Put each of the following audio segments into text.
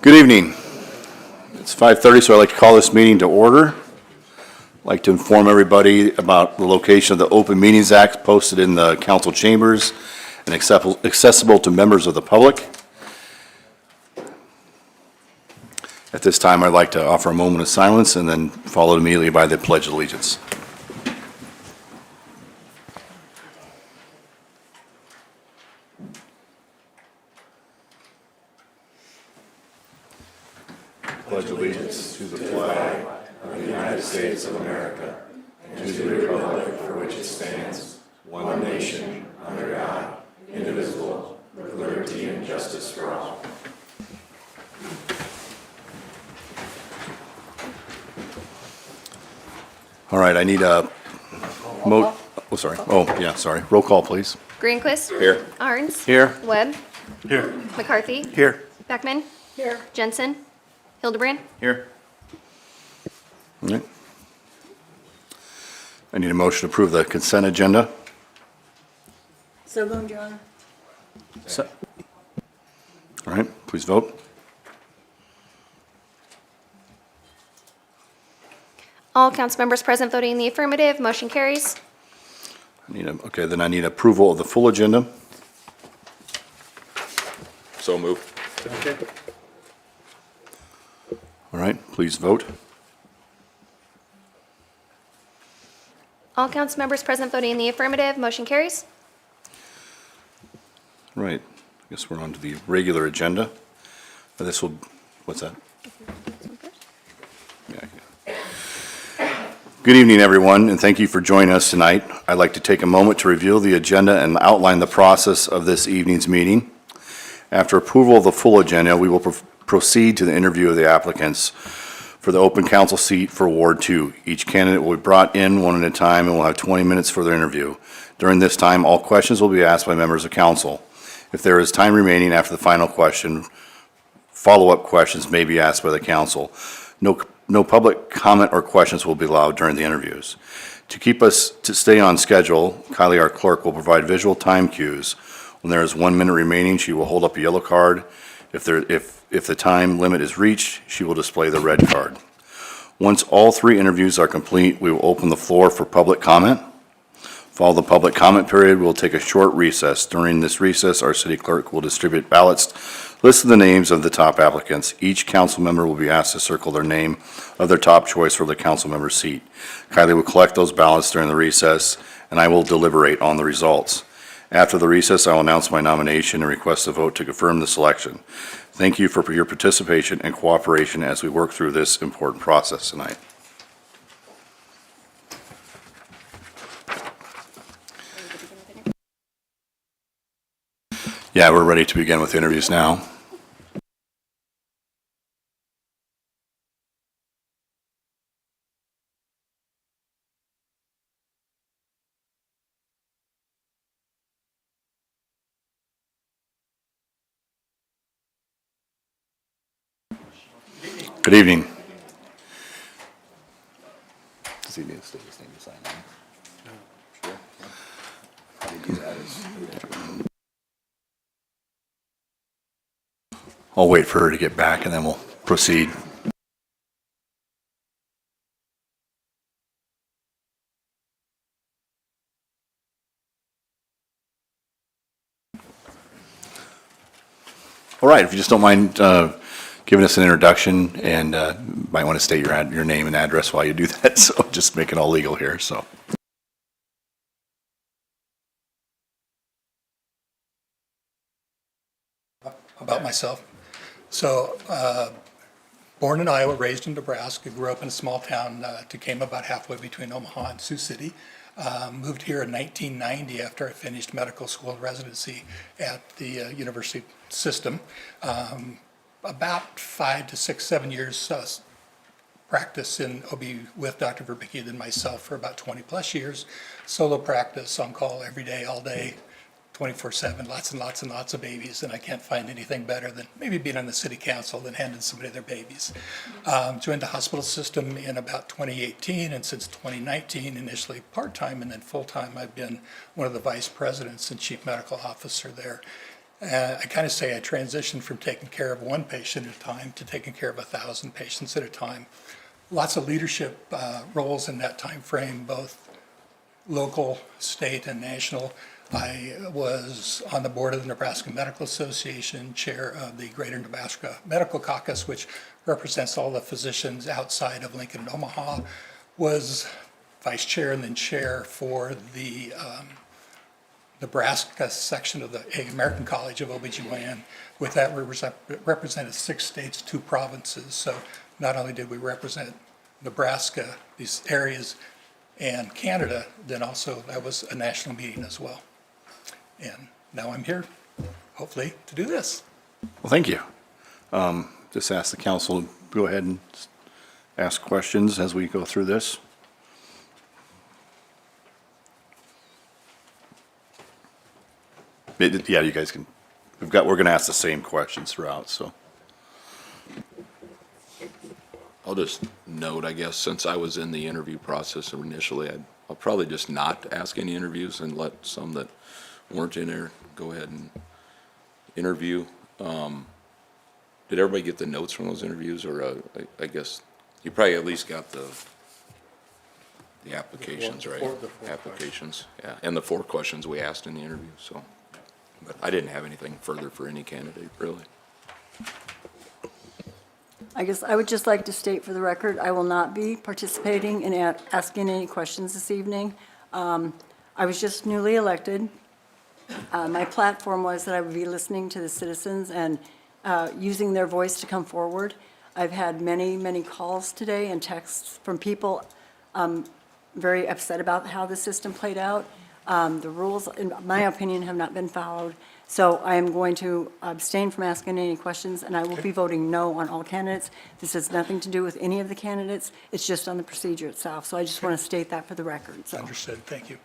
Good evening. It's 5:30, so I'd like to call this meeting to order. I'd like to inform everybody about the location of the Open Meetings Act posted in the council chambers and accessible to members of the public. At this time, I'd like to offer a moment of silence and then followed immediately by the Pledge of Allegiance. Pledge allegiance to the flag of the United States of America and to the republic for which it stands, one nation, under God, indivisible, with liberty and justice for all. All right, I need a roll call, please. Greenquist. Here. Arns. Here. Webb. Here. McCarthy. Here. Beckman. Here. Jensen. Hildebrand. Here. All right. I need a motion to approve the consent agenda. So moved, Your Honor. All right, please vote. All council members present voting in the affirmative. Motion carries. Then I need approval of the full agenda. So moved. All right, please vote. All council members present voting in the affirmative. Motion carries. Right, I guess we're on to the regular agenda. What's that? Yeah. Good evening, everyone, and thank you for joining us tonight. I'd like to take a moment to review the agenda and outline the process of this evening's meeting. After approval of the full agenda, we will proceed to the interview of the applicants for the open council seat for Ward 2. Each candidate will be brought in one at a time and will have 20 minutes for their interview. During this time, all questions will be asked by members of council. If there is time remaining after the final question, follow-up questions may be asked by the council. No public comment or questions will be allowed during the interviews. To keep us to stay on schedule, Kylie, our clerk, will provide visual time cues. When there is 1 minute remaining, she will hold up a yellow card. If the time limit is reached, she will display the red card. Once all three interviews are complete, we will open the floor for public comment. Following the public comment period, we'll take a short recess. During this recess, our city clerk will distribute ballots listing the names of the top applicants. Each council member will be asked to circle their name of their top choice for the council member seat. Kylie will collect those ballots during the recess, and I will deliberate on the results. After the recess, I will announce my nomination and request a vote to confirm the selection. Thank you for your participation and cooperation as we work through this important process tonight. Yeah, we're ready to begin with interviews now. Good evening. Does he need to state his name to sign in? No. Sure. How do you do that? I'll wait for her to get back and then we'll proceed. All right, if you just don't mind giving us an introduction, and might want to state your name and address while you do that, so just make it all legal here. So. About myself. So, born in Iowa, raised in Nebraska, grew up in a small town, Tacoma, about halfway between Omaha and Sioux City. Moved here in 1990 after I finished medical school and residency at the university system. About 5 to 6, 7 years practice in OB with Dr. Verbicki, then myself for about 20 plus years. Solo practice, on call every day, all day, 24/7, lots and lots and lots of babies, and I can't find anything better than maybe being on the city council than handing somebody their babies. Joined the hospital system in about 2018, and since 2019, initially part-time and then full-time, I've been one of the vice presidents and chief medical officer there. I kind of say I transitioned from taking care of one patient at a time to taking care of 1,000 patients at a time. Lots of leadership roles in that time frame, both local, state, and national. I was on the board of the Nebraska Medical Association, chair of the Greater Nebraska Medical Caucus, which represents all the physicians outside of Lincoln and Omaha, was vice chair and then chair for the Nebraska section of the American College of OBGYN. With that, we represented 6 states, 2 provinces. So not only did we represent Nebraska, these areas, and Canada, then also that was a national meeting as well. And now I'm here, hopefully, to do this. Well, thank you. Just ask the council to go ahead and ask questions as we go through this. Yeah, you guys can, we're going to ask the same questions throughout, so. I'll just note, I guess, since I was in the interview process initially, I'll probably just not ask any interviews and let some that weren't in there go ahead and interview. Did everybody get the notes from those interviews, or I guess you probably at least got the applications, right? The four Applications, yeah, and the 4 questions we asked in the interview, so. But I didn't have anything further for any candidate, really. I guess I would just like to state for the record, I will not be participating in asking any questions this evening. I was just newly elected. My platform was that I would be listening to the citizens and using their voice to come forward. I've had many, many calls today and texts from people very upset about how the system played out. The rules, in my opinion, have not been followed. So I am going to abstain from asking any questions, and I will be voting no on all candidates. This has nothing to do with any of the candidates. It's just on the procedure itself. So I just want to state that for the record. So. Understood, thank you.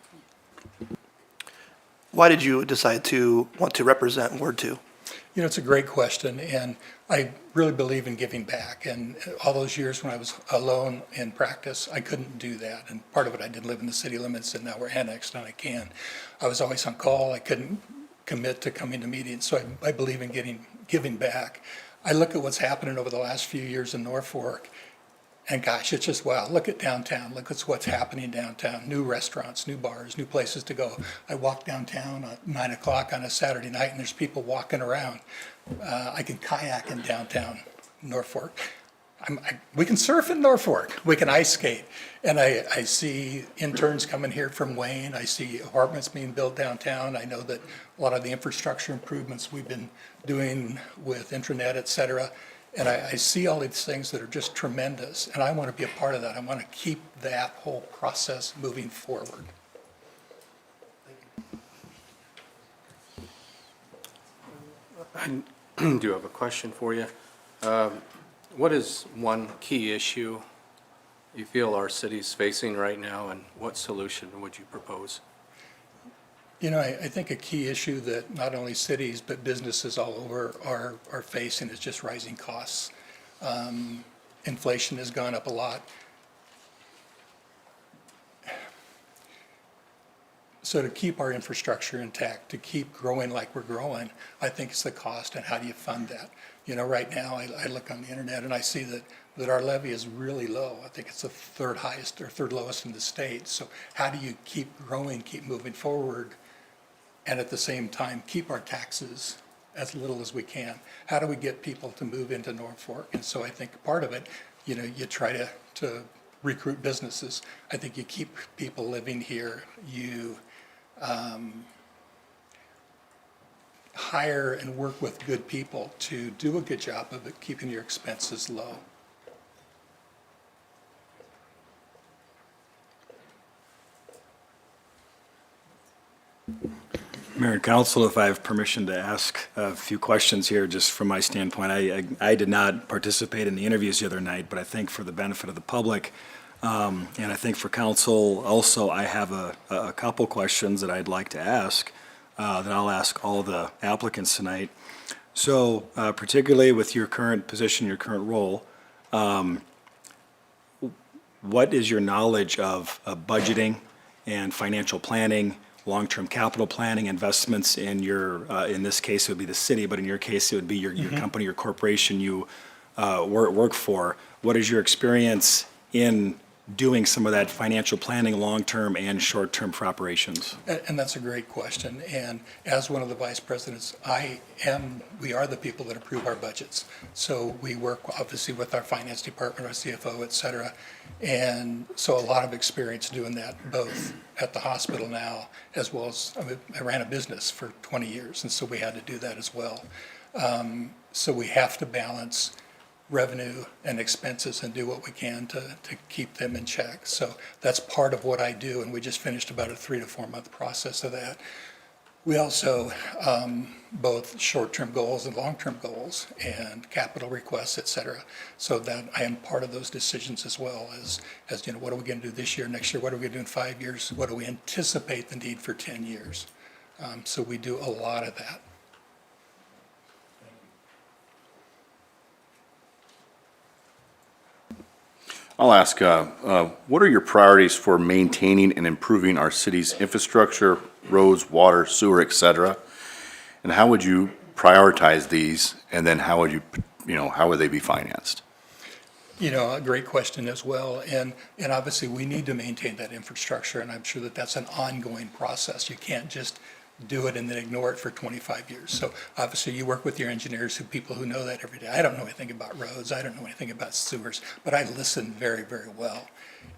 Why did you decide to want to represent Ward 2? You know, it's a great question, and I really believe in giving back. And all those years when I was alone in practice, I couldn't do that. And part of it, I did live in the city limits, and now we're annexed, and I can. I was always on call. I couldn't commit to coming to meetings, so I believe in giving back. I look at what's happening over the last few years in Norfolk, and gosh, it's just wow. Look at downtown. Look at what's happening downtown. New restaurants, new bars, new places to go. I walk downtown at 9 o'clock on a Saturday night, and there's people walking around. I can kayak in downtown Norfolk. We can surf in Norfolk. We can ice skate. And I see interns coming here from Wayne. I see apartments being built downtown. I know that a lot of the infrastructure improvements we've been doing with intranet, et cetera. And I see all these things that are just tremendous. And I want to be a part of that. I want to keep that whole process moving forward. I do have a question for you. What is one key issue you feel our city's facing right now, and what solution would you propose? You know, I think a key issue that not only cities but businesses all over are facing is just rising costs. Inflation has gone up a lot. So to keep our infrastructure intact, to keep growing like we're growing, I think it's the cost and how do you fund that? You know, right now I look on the internet and I see that our levy is really low. I think it's the 3rd highest or 3rd lowest in the state. So how do you keep growing, keep moving forward, and at the same time keep our taxes as little as we can? How do we get people to move into Norfolk? And so I think part of it, you know, you try to recruit businesses. I think you keep people living here. You hire and work with good people to do a good job of it, keeping your expenses low. Mayor and Council, if I have permission to ask a few questions here, just from my standpoint, I did not participate in the interviews the other night, but I think for the benefit of the public, and I think for Council also, I have a couple questions that I'd like to ask, that I'll ask all the applicants tonight. So particularly with your current position, your current role, what is your knowledge of budgeting and financial planning? long-term capital planning, investments in your, in this case, it would be the city, but in your case, it would be your company, your corporation you work for. What is your experience in doing some of that financial planning, long-term and short-term for operations? And that's a great question. And as one of the vice presidents, we are the people that approve our budgets. So we work obviously with our finance department, our CFO, et cetera. And so a lot of experience doing that, both at the hospital now, as well as, I ran a business for 20 years, and so we had to do that as well. So we have to balance revenue and expenses and do what we can to keep them in check. So that's part of what I do, and we just finished about a 3 to 4 month process of that. We also, both short-term goals and long-term goals and capital requests, et cetera. So that I am part of those decisions as well as you know, what are we going to do this year, next year, what are we going to do in 5 years, what do we anticipate the need for 10 years. So we do a lot of that. I'll ask, what are your priorities for maintaining and improving our city's infrastructure, roads, water, sewer, et cetera? And how would you prioritize these, and then how would how would they be financed? You know, a great question as well. And obviously, we need to maintain that infrastructure, and I'm sure that that's an ongoing process. You can't just do it and then ignore it for 25 years. So obviously, you work with your engineers, people who know that every day. I don't know anything about roads. I don't know anything about sewers, but I listen very, very well.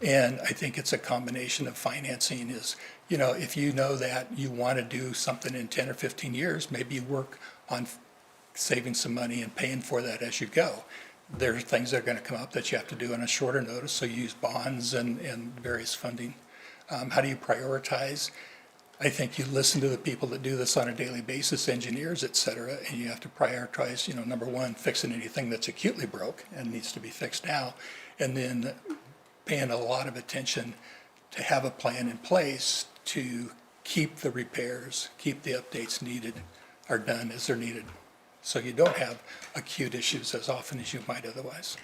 And I think it's a combination of financing is, you know, if you know that you want to do something in 10 or 15 years, maybe you work on saving some money and paying for that as you go. There are things that are going to come up that you have to do on a shorter notice, so you use bonds and various funding. How do you prioritize? I think you listen to the people that do this on a daily basis, engineers, et cetera, and you have to prioritize, you know, number one, fixing anything that's acutely broke and needs to be fixed now, and then paying a lot of attention to have a plan in place to keep the repairs, keep the updates needed, are done as they're needed, so you don't have acute issues as often as you might otherwise.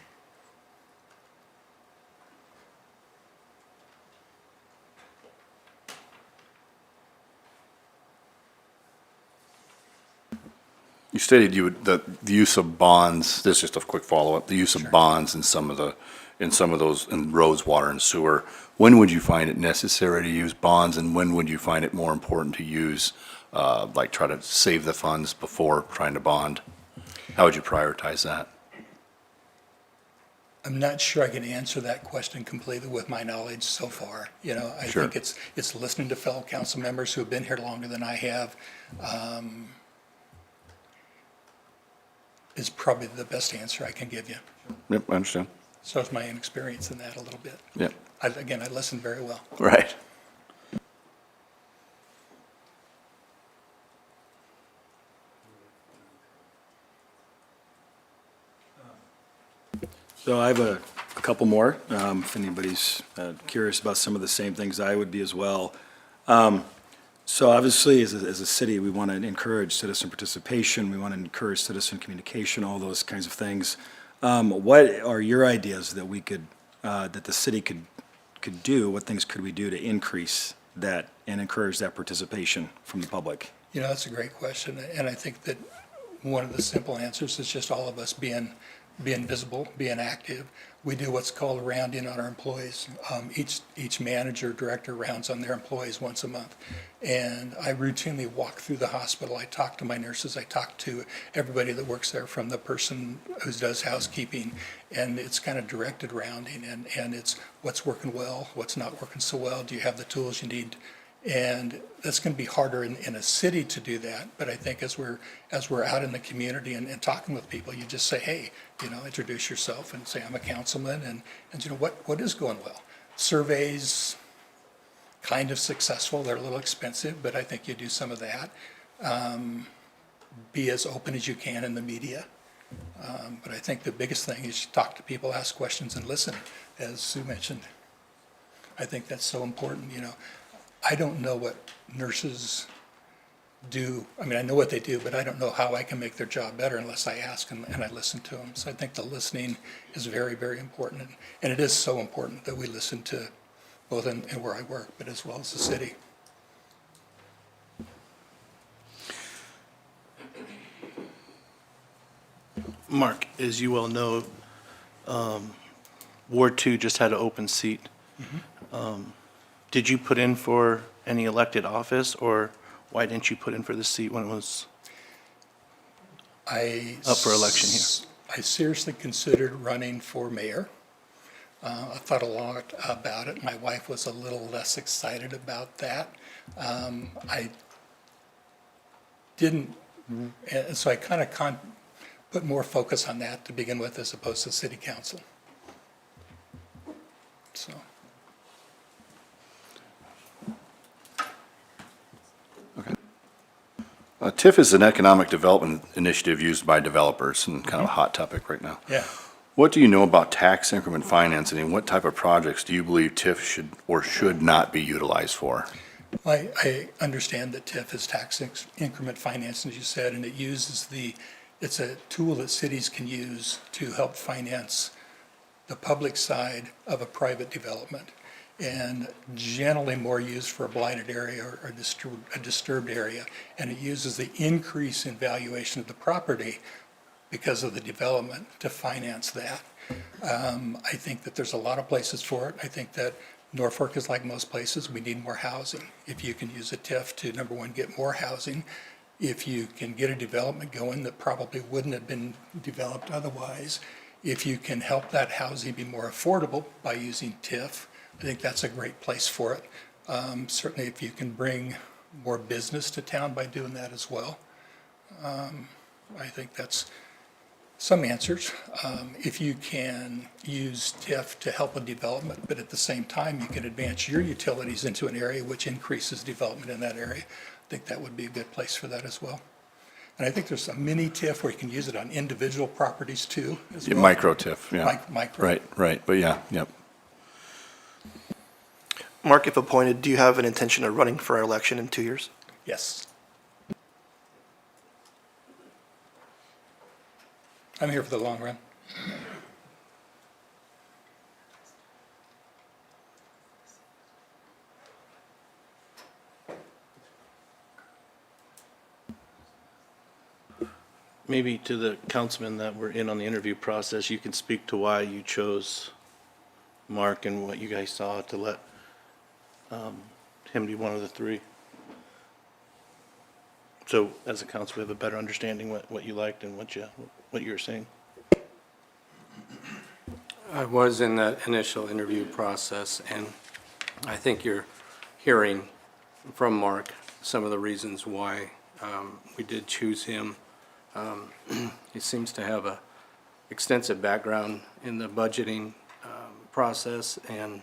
You stated the use of bonds, this is just a quick follow-up, the use of bonds in some of those, in roads, water, and sewer. When would you find it necessary to use bonds, and when would you find it more important to use, like try to save the funds before trying to bond? How would you prioritize that? I'm not sure I can answer that question completely with my knowledge so far. You know, I Sure. think it's listening to fellow council members who have been here longer than I have, is probably the best answer I can give you. Yep, I understand. So is my inexperience in that a little bit. Yep, Again, I listen very well. right. So I have a couple more, if anybody's curious about some of the same things I would be as well. So obviously, as a city, we want to encourage citizen participation, we want to encourage citizen communication, all those kinds of things. What are your ideas that we could, that the city could do? What things could we do to increase that and encourage that participation from the public? You know, that's a great question, and I think that one of the simple answers is just all of us being visible, being active. We do what's called rounding on our employees. Each manager, director rounds on their employees once a month. And I routinely walk through the hospital. I talk to my nurses. I talk to everybody that works there, from the person who does housekeeping. And it's kind of directed rounding. And it's what's working well, what's not working so well. Do you have the tools you need? And that's going to be harder in a city to do that. But I think as we're out in the community and talking with people, you just say, hey, you know, introduce yourself and say, I'm a councilman, and you know, what is going well? Surveys, kind of successful. They're a little expensive, but I think you do some of that. Be as open as you can in the media. But I think the biggest thing is you talk to people, ask questions, and listen, as Sue mentioned. I think that's so important, you know. I don't know what nurses do. I mean, I know what they do, but I don't know how I can make their job better unless I ask and I listen to them. So I think the listening is very, very important. And it is so important that we listen to both in where I work, but as well as the city. Mark, as you well know, Ward 2 just had an open seat. Did you put in for any elected office, or why didn't you put in for the seat when it was up for election here? I seriously considered running for mayor. I thought a lot about it. My wife was a little less excited about that. I didn't, and so I kind of put more focus on that to begin with as opposed to city council. So. TIF is an economic development initiative used by developers and kind of a hot topic right now. Yeah. What do you know about tax increment financing, and what type of projects do you believe TIF should or should not be utilized for? I understand that TIF is tax increment financing, as you said, and it's a tool that cities can use to help finance the public side of a private development, and generally more used for a blighted area or a disturbed area. And it uses the increase in valuation of the property because of the development to finance that. I think that there's a lot of places for it. I think that Norfolk is like most places. We need more housing. If you can use a TIF to, number one, get more housing, if you can get a development going that probably wouldn't have been developed otherwise, if you can help that housing be more affordable by using TIF, I think that's a great place for it. Certainly if you can bring more business to town by doing that as well. I think that's some answers. If you can use TIF to help a development, but at the same time you can advance your utilities into an area which increases development in that area, I think that would be a good place for that as well. And I think there's a mini TIF where you can use it on individual properties too. As well. Micro TIF, yeah. Micro. Right, but yeah, yep. Mark, if appointed, do you have an intention of running for election in 2 years? Yes. I'm here for the long run. Maybe to the councilmen that were in on the interview process, you can speak to why you chose Mark and what you guys saw to let him be one of the three. So as a council, we have a better understanding what you liked and what you were saying. I was in that initial interview process, and I think you're hearing from Mark some of the reasons why we did choose him. He seems to have a extensive background in the budgeting process, and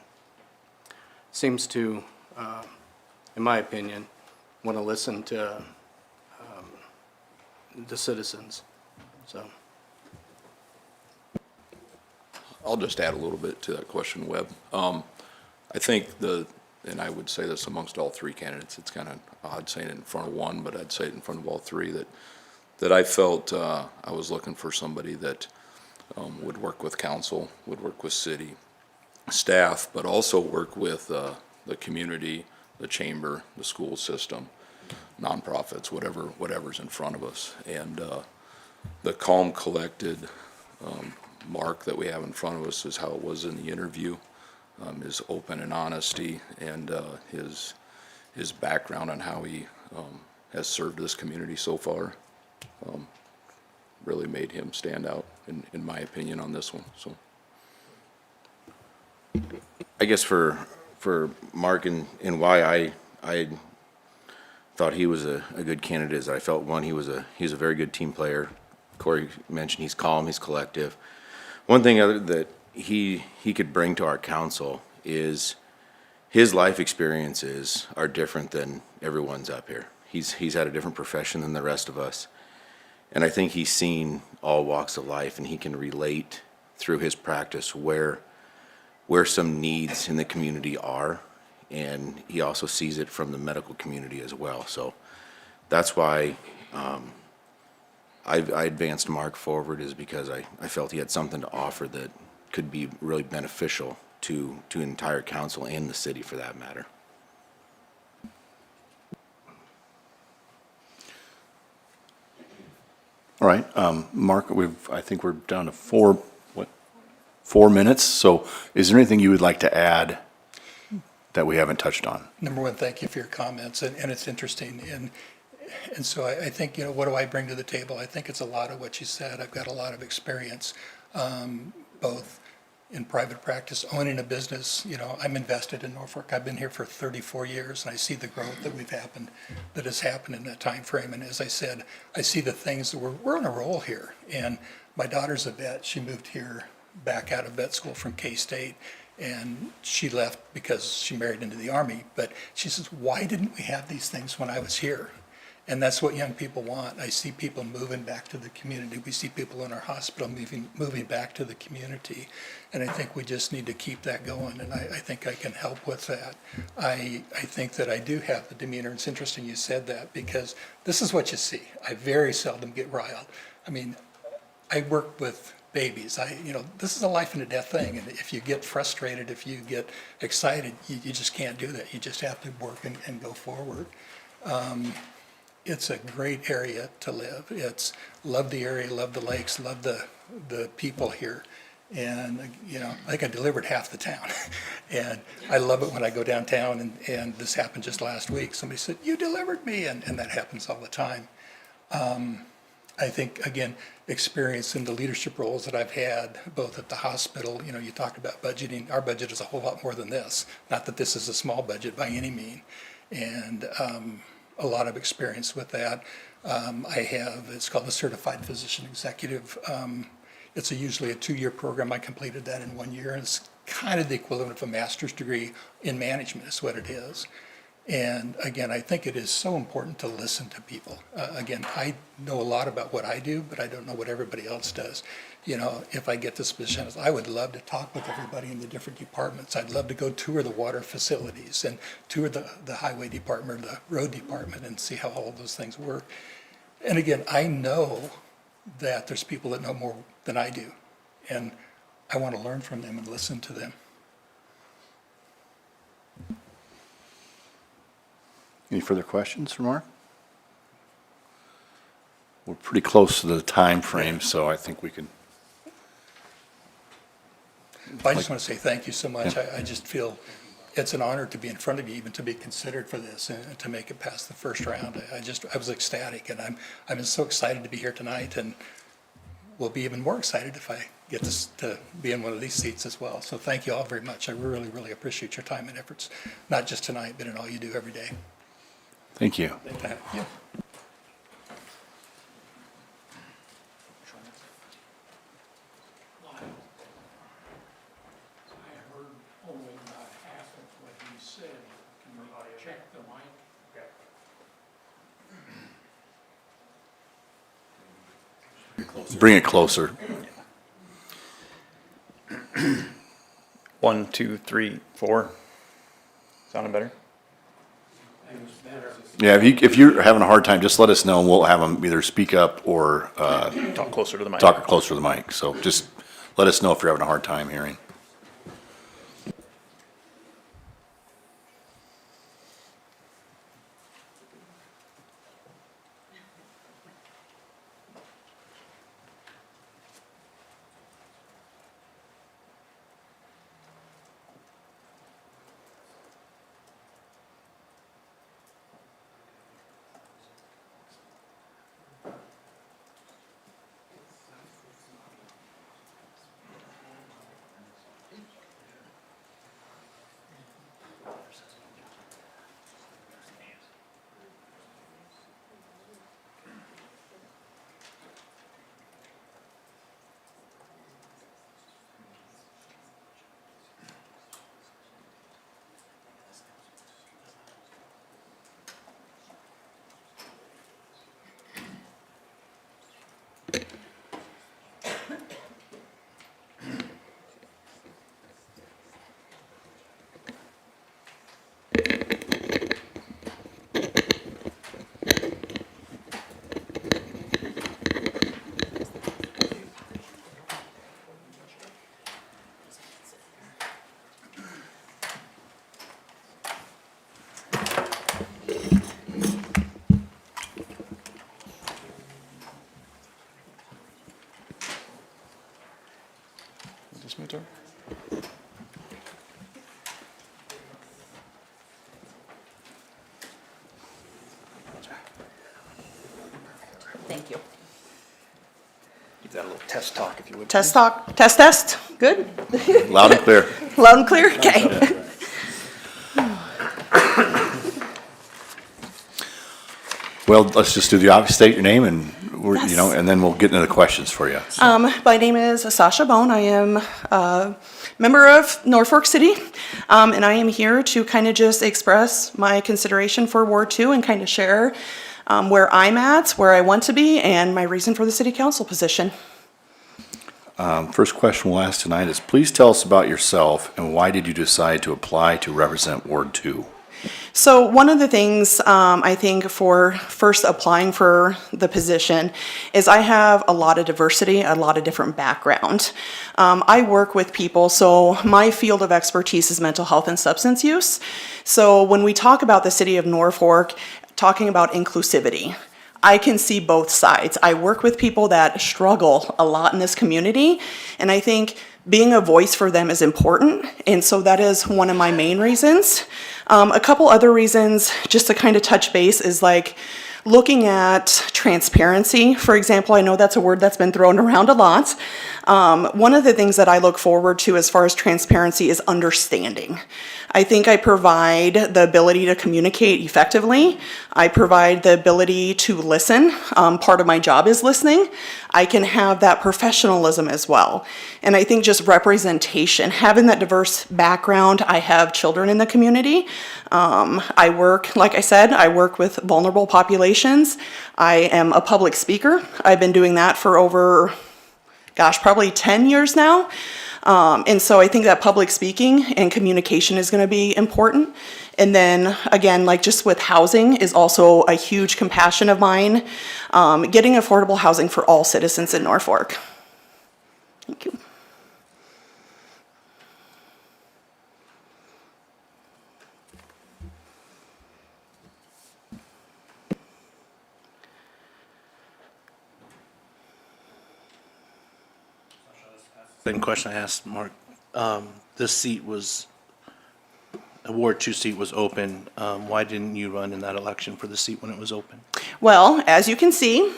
seems to, in my opinion, want to listen to the citizens. So I'll just add a little bit to that question, Webb. I think and I would say this amongst all three candidates, it's kind of odd saying it in front of one, but I'd say it in front of all three, that I felt I was looking for somebody that would work with council, would work with city staff, but also work with the community, the chamber, the school system, nonprofits, whatever's in front of us. And the calm, collected Mark that we have in front of us is how it was in the interview. His open and honesty, and his background on how he has served this community so far really made him stand out, in my opinion, on this one. So I guess for Mark and why I thought he was a good candidate is I felt, one, he's a very good team player. Corey mentioned he's calm, he's collective. One thing that he could bring to our council is his life experiences are different than everyone's up here. He's had a different profession than the rest of us. And I think he's seen all walks of life, and he can relate through his practice where some needs in the community are, and he also sees it from the medical community as well. So that's why I advanced Mark forward, is because I felt he had something to offer that could be really beneficial to an entire council and the city for that matter. All right, Mark, I think we're down to 4 minutes. So is there anything you would like to add that we haven't touched on? Number one, thank you for your comments, and it's interesting. And so I think, what do I bring to the table? I think it's a lot of what you said. I've got a lot of experience, both in private practice, owning a business. I'm invested in Norfolk. I've been here for 34 years, and I see the growth that has happened in that time frame. And as I said, I see the things that we're on a roll here. And my daughter's a vet. She moved here back out of vet school from K-State, and she left because she married into the Army. But she says, why didn't we have these things when I was here? And that's what young people want. I see people moving back to the community. We see people in our hospital moving back to the community. And I think we just need to keep that going, and I think I can help with that. I think that I do have the demeanor. It's interesting you said that, because this is what you see. I very seldom get riled. I mean, I work with babies. This is a life and a death thing, and if you get frustrated, if you get excited, you just can't do that. You just have to work and go forward. It's a great area to live. Love the area, love the lakes, love the people here. And, I think I delivered half the town. And I love it when I go downtown, and this happened just last week. Somebody said, you delivered me, and that happens all the time. I think, again, experience in the leadership roles that I've had, both at the hospital, you talked about budgeting. Our budget is a whole lot more than this. Not that this is a small budget by any mean. And a lot of experience with that. It's called the Certified Physician Executive. It's usually a 2-year program. I completed that in 1 year, and it's kind of the equivalent of a master's degree in management is what it is. And again, I think it is so important to listen to people. Again, I know a lot about what I do, but I don't know what everybody else does. If I get this position, I would love to talk with everybody in the different departments. I'd love to go tour the water facilities and tour the highway department, or the road department, and see how all of those things work. And again, I know that there's people that know more than I do, and I want to learn from them and listen to them. Any further questions for Mark? We're pretty close to the time frame, so I think we can. I just want to say thank you so much. I just feel it's an honor to be in front of you, even to be considered for this and to make it past the first round. I was ecstatic, and I'm so excited to be here tonight, and will be even more excited if I get to be in one of these seats as well. So thank you all very much. I really, really appreciate your time and efforts, not just tonight, but in all you do every day. Thank you. Thank you. I heard only about half of what he said. Can we check the mic? Bring it closer. 1, 2, 3, 4. Sounding better? Yeah, if you're having a hard time, just let us know, and we'll have them either speak up or Talk closer to the mic. talk closer to the mic. So just let us know if you're having a hard time hearing. That little test talk, if you would. Test talk, test, test, good? Loud and clear. Loud and clear, okay. Well, let's just do the obvious, state your name and, Yes. and then we'll get into the questions for you. My name is Sasha Bone. I am a member of Norfolk City, and I am here to kind of just express my consideration for Ward 2 and kind of share where I'm at, where I want to be, and my reason for the city council position. First question we'll ask tonight is, please tell us about yourself and why did you decide to apply to represent Ward 2? So one of the things I think for first applying for the position is I have a lot of diversity, a lot of different background. I work with people, so my field of expertise is mental health and substance use. So when we talk about the city of Norfolk, talking about inclusivity, I can see both sides. I work with people that struggle a lot in this community, and I think being a voice for them is important, and so that is one of my main reasons. A couple other reasons, just to kind of touch base, is like looking at transparency. For example, I know that's a word that's been thrown around a lot. One of the things that I look forward to as far as transparency is understanding. I think I provide the ability to communicate effectively. I provide the ability to listen. Part of my job is listening. I can have that professionalism as well. And I think just representation, having that diverse background. I have children in the community. I work, like I said, I work with vulnerable populations. I am a public speaker. I've been doing that for over, probably 10 years now. And so I think that public speaking and communication is going to be important. And then again, like just with housing is also a huge compassion of mine. Getting affordable housing for all citizens in Norfolk. Thank you. Same question I asked Mark. This seat was, a Ward 2 seat was open. Why didn't you run in that election for the seat when it was open? Well, as you can see,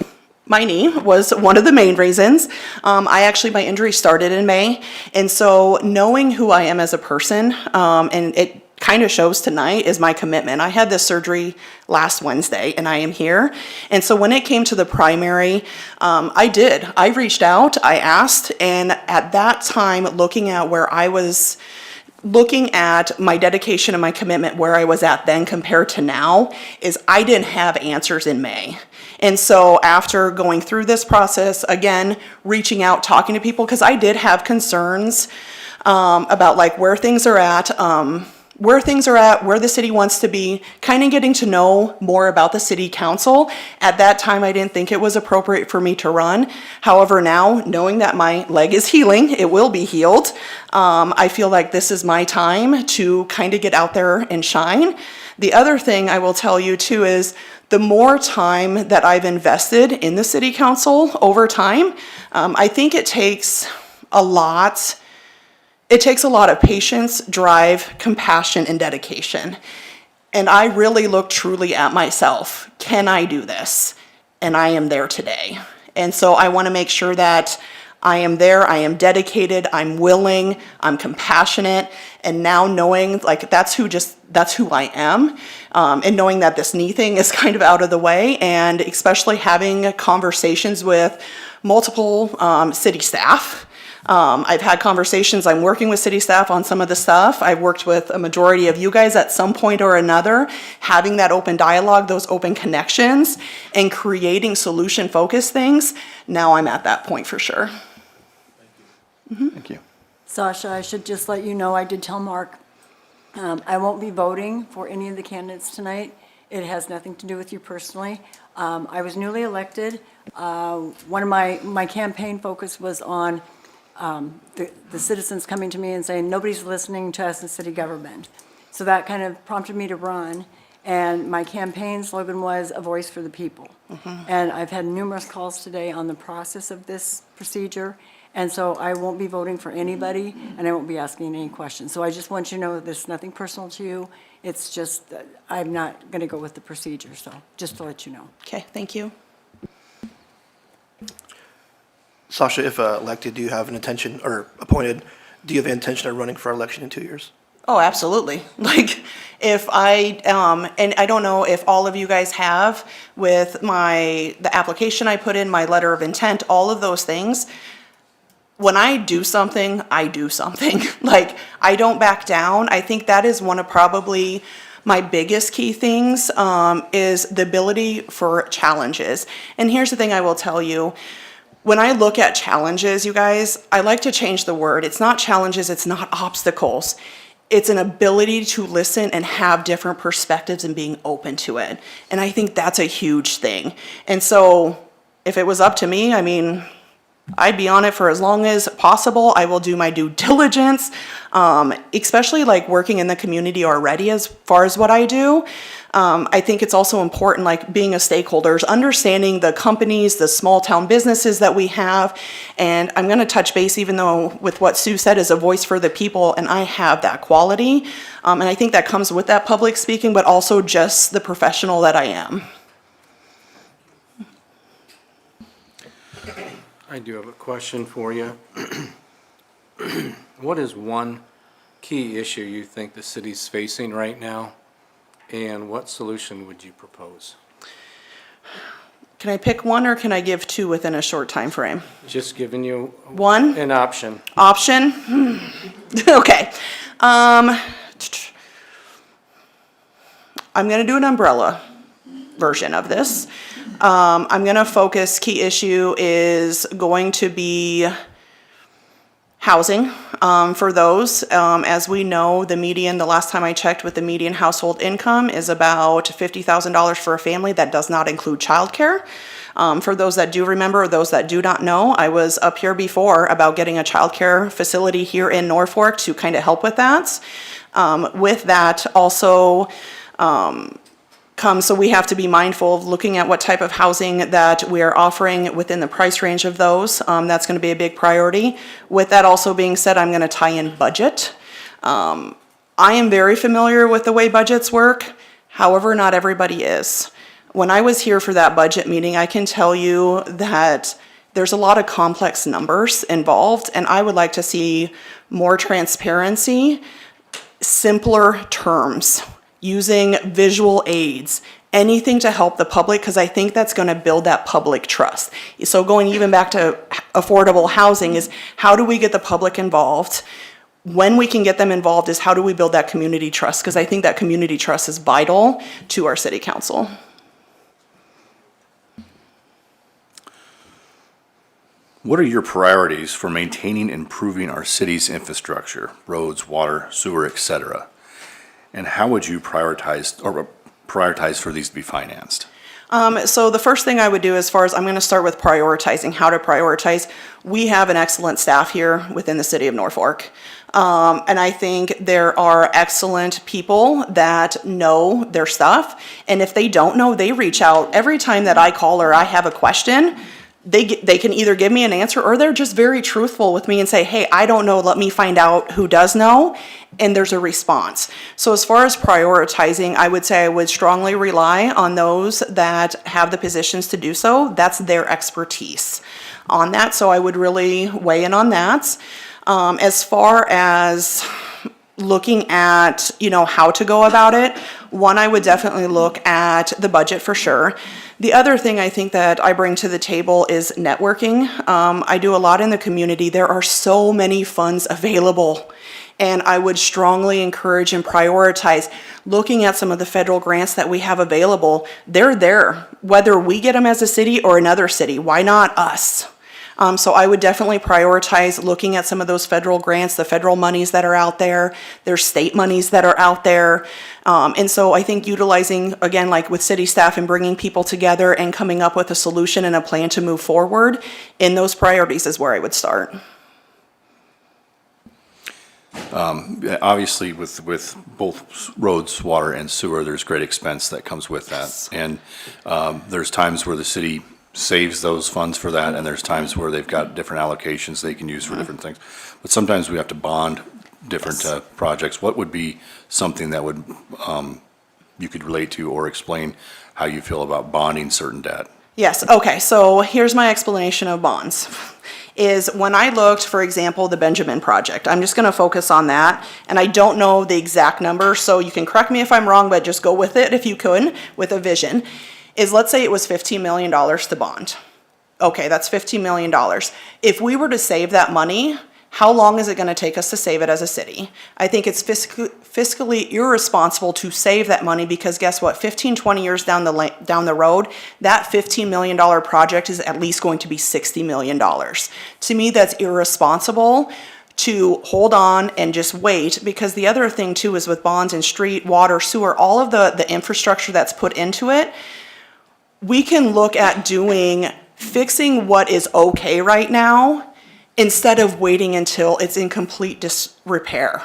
my knee was one of the main reasons. My injury started in May. And so knowing who I am as a person, and it kind of shows tonight, is my commitment. I had this surgery last Wednesday and I am here. And so when it came to the primary, I reached out, I asked, and at that time, looking at where I was, looking at my dedication and my commitment where I was at then compared to now, is I didn't have answers in May. And so after going through this process, again, reaching out, talking to people, because I did have concerns about like where things are at, where the city wants to be, kind of getting to know more about the city council. At that time, I didn't think it was appropriate for me to run. However, now, knowing that my leg is healing, it will be healed, I feel like this is my time to kind of get out there and shine. The other thing I will tell you too is the more time that I've invested in the city council over time, I think it takes a lot. It takes a lot of patience, drive, compassion, and dedication. And I really look truly at myself. Can I do this? And I am there today. And so I want to make sure that I am there, I am dedicated, I'm willing, I'm compassionate, and now knowing like that's who I am, and knowing that this knee thing is kind of out of the way, and especially having conversations with multiple city staff. I've had conversations, I'm working with city staff on some of the stuff. I've worked with a majority of you guys at some point or another, having that open dialogue, those open connections, and creating solution-focused things. Now I'm at that point for sure. Thank you. Sasha, I should just let you know, I did tell Mark, I won't be voting for any of the candidates tonight. It has nothing to do with you personally. I was newly elected. One of my campaign focus was on the citizens coming to me and saying, nobody's listening to us in city government. So that kind of prompted me to run. And my campaign slogan was a voice for the people. And I've had numerous calls today on the process of this procedure. And so I won't be voting for anybody, and I won't be asking any questions. So I just want you to know that this is nothing personal to you. It's just that I'm not going to go with the procedure. So just to let you know. Okay, thank you. Sasha, if elected, do you have an intention, or appointed, do you have an intention of running for election in 2 years? Oh, absolutely. Like, if I, and I don't know if all of you guys have with the application I put in, my letter of intent, all of those things. When I do something, I do something. Like, I don't back down. I think that is one of probably my biggest key things, is the ability for challenges. And here's the thing I will tell you. When I look at challenges, you guys, I like to change the word. It's not challenges, it's not obstacles. It's an ability to listen and have different perspectives and being open to it. And I think that's a huge thing. And so if it was up to me, I mean, I'd be on it for as long as possible. I will do my due diligence, especially like working in the community already as far as what I do. I think it's also important, like being a stakeholder, understanding the companies, the small town businesses that we have. And I'm going to touch base, even though with what Sue said, is a voice for the people, and I have that quality. And I think that comes with that public speaking, but also just the professional that I am. I do have a question for you. What is one key issue you think the city's facing right now, and what solution would you propose? Can I pick one, or can I give two within a short time frame? Just giving you One an option. option. Okay. I'm going to do an umbrella version of this. I'm going to focus, key issue is going to be housing. For those, as we know, the median, the last time I checked with the median household income is about $50,000 for a family. That does not include childcare. For those that do remember, or those that do not know, I was up here before about getting a childcare facility here in Norfolk to kind of help with that. With that also, so we have to be mindful of looking at what type of housing that we are offering within the price range of those. That's going to be a big priority. With that also being said, I'm going to tie in budget. I am very familiar with the way budgets work. However, not everybody is. When I was here for that budget meeting, I can tell you that there's a lot of complex numbers involved, and I would like to see more transparency, simpler terms, using visual aids, anything to help the public, because I think that's going to build that public trust. So going even back to affordable housing is, how do we get the public involved? When we can get them involved is, how do we build that community trust? Because I think that community trust is vital to our city council. What are your priorities for maintaining and improving our city's infrastructure, roads, water, sewer, et cetera? And how would you prioritize for these to be financed? So the first thing I would do, as far as, I'm going to start with prioritizing, how to prioritize. We have an excellent staff here within the city of Norfolk. And I think there are excellent people that know their stuff. And if they don't know, they reach out. Every time that I call or I have a question, they can either give me an answer, or they're just very truthful with me and say, hey, I don't know, let me find out who does know, and there's a response. So as far as prioritizing, I would say I would strongly rely on those that have the positions to do so. That's their expertise on that, so I would really weigh in on that. As far as looking at, how to go about it, one, I would definitely look at the budget for sure. The other thing I think that I bring to the table is networking. I do a lot in the community. There are so many funds available, and I would strongly encourage and prioritize looking at some of the federal grants that we have available. They're there, whether we get them as a city or another city. Why not us? So I would definitely prioritize looking at some of those federal grants, the federal monies that are out there, there's state monies that are out there. And so I think utilizing, again, like with city staff and bringing people together and coming up with a solution and a plan to move forward in those priorities is where I would start. Obviously, with both roads, water, and sewer, there's great expense that comes with that. And there's times where the city saves those funds for that, and there's times where they've got different allocations they can use for different things. But sometimes we have to bond different projects. What would be something that would you could relate to or explain how you feel about bonding certain debt? Yes, okay, so here's my explanation of bonds. Is when I looked, for example, the Benjamin project, I'm just gonna focus on that, and I don't know the exact number, so you can correct me if I'm wrong, but just go with it if you could, with a vision, is let's say it was $15 million to bond. Okay, that's $15 million. If we were to save that money, how long is it gonna take us to save it as a city? I think it's fiscally irresponsible to save that money because guess what? 15, 20 years down the road, that $15 million project is at least going to be $60 million. To me, that's irresponsible to hold on and just wait, because the other thing too is with bonds and street, water, sewer, all of the infrastructure that's put into it, we can look at fixing what is okay right now instead of waiting until it's in complete disrepair.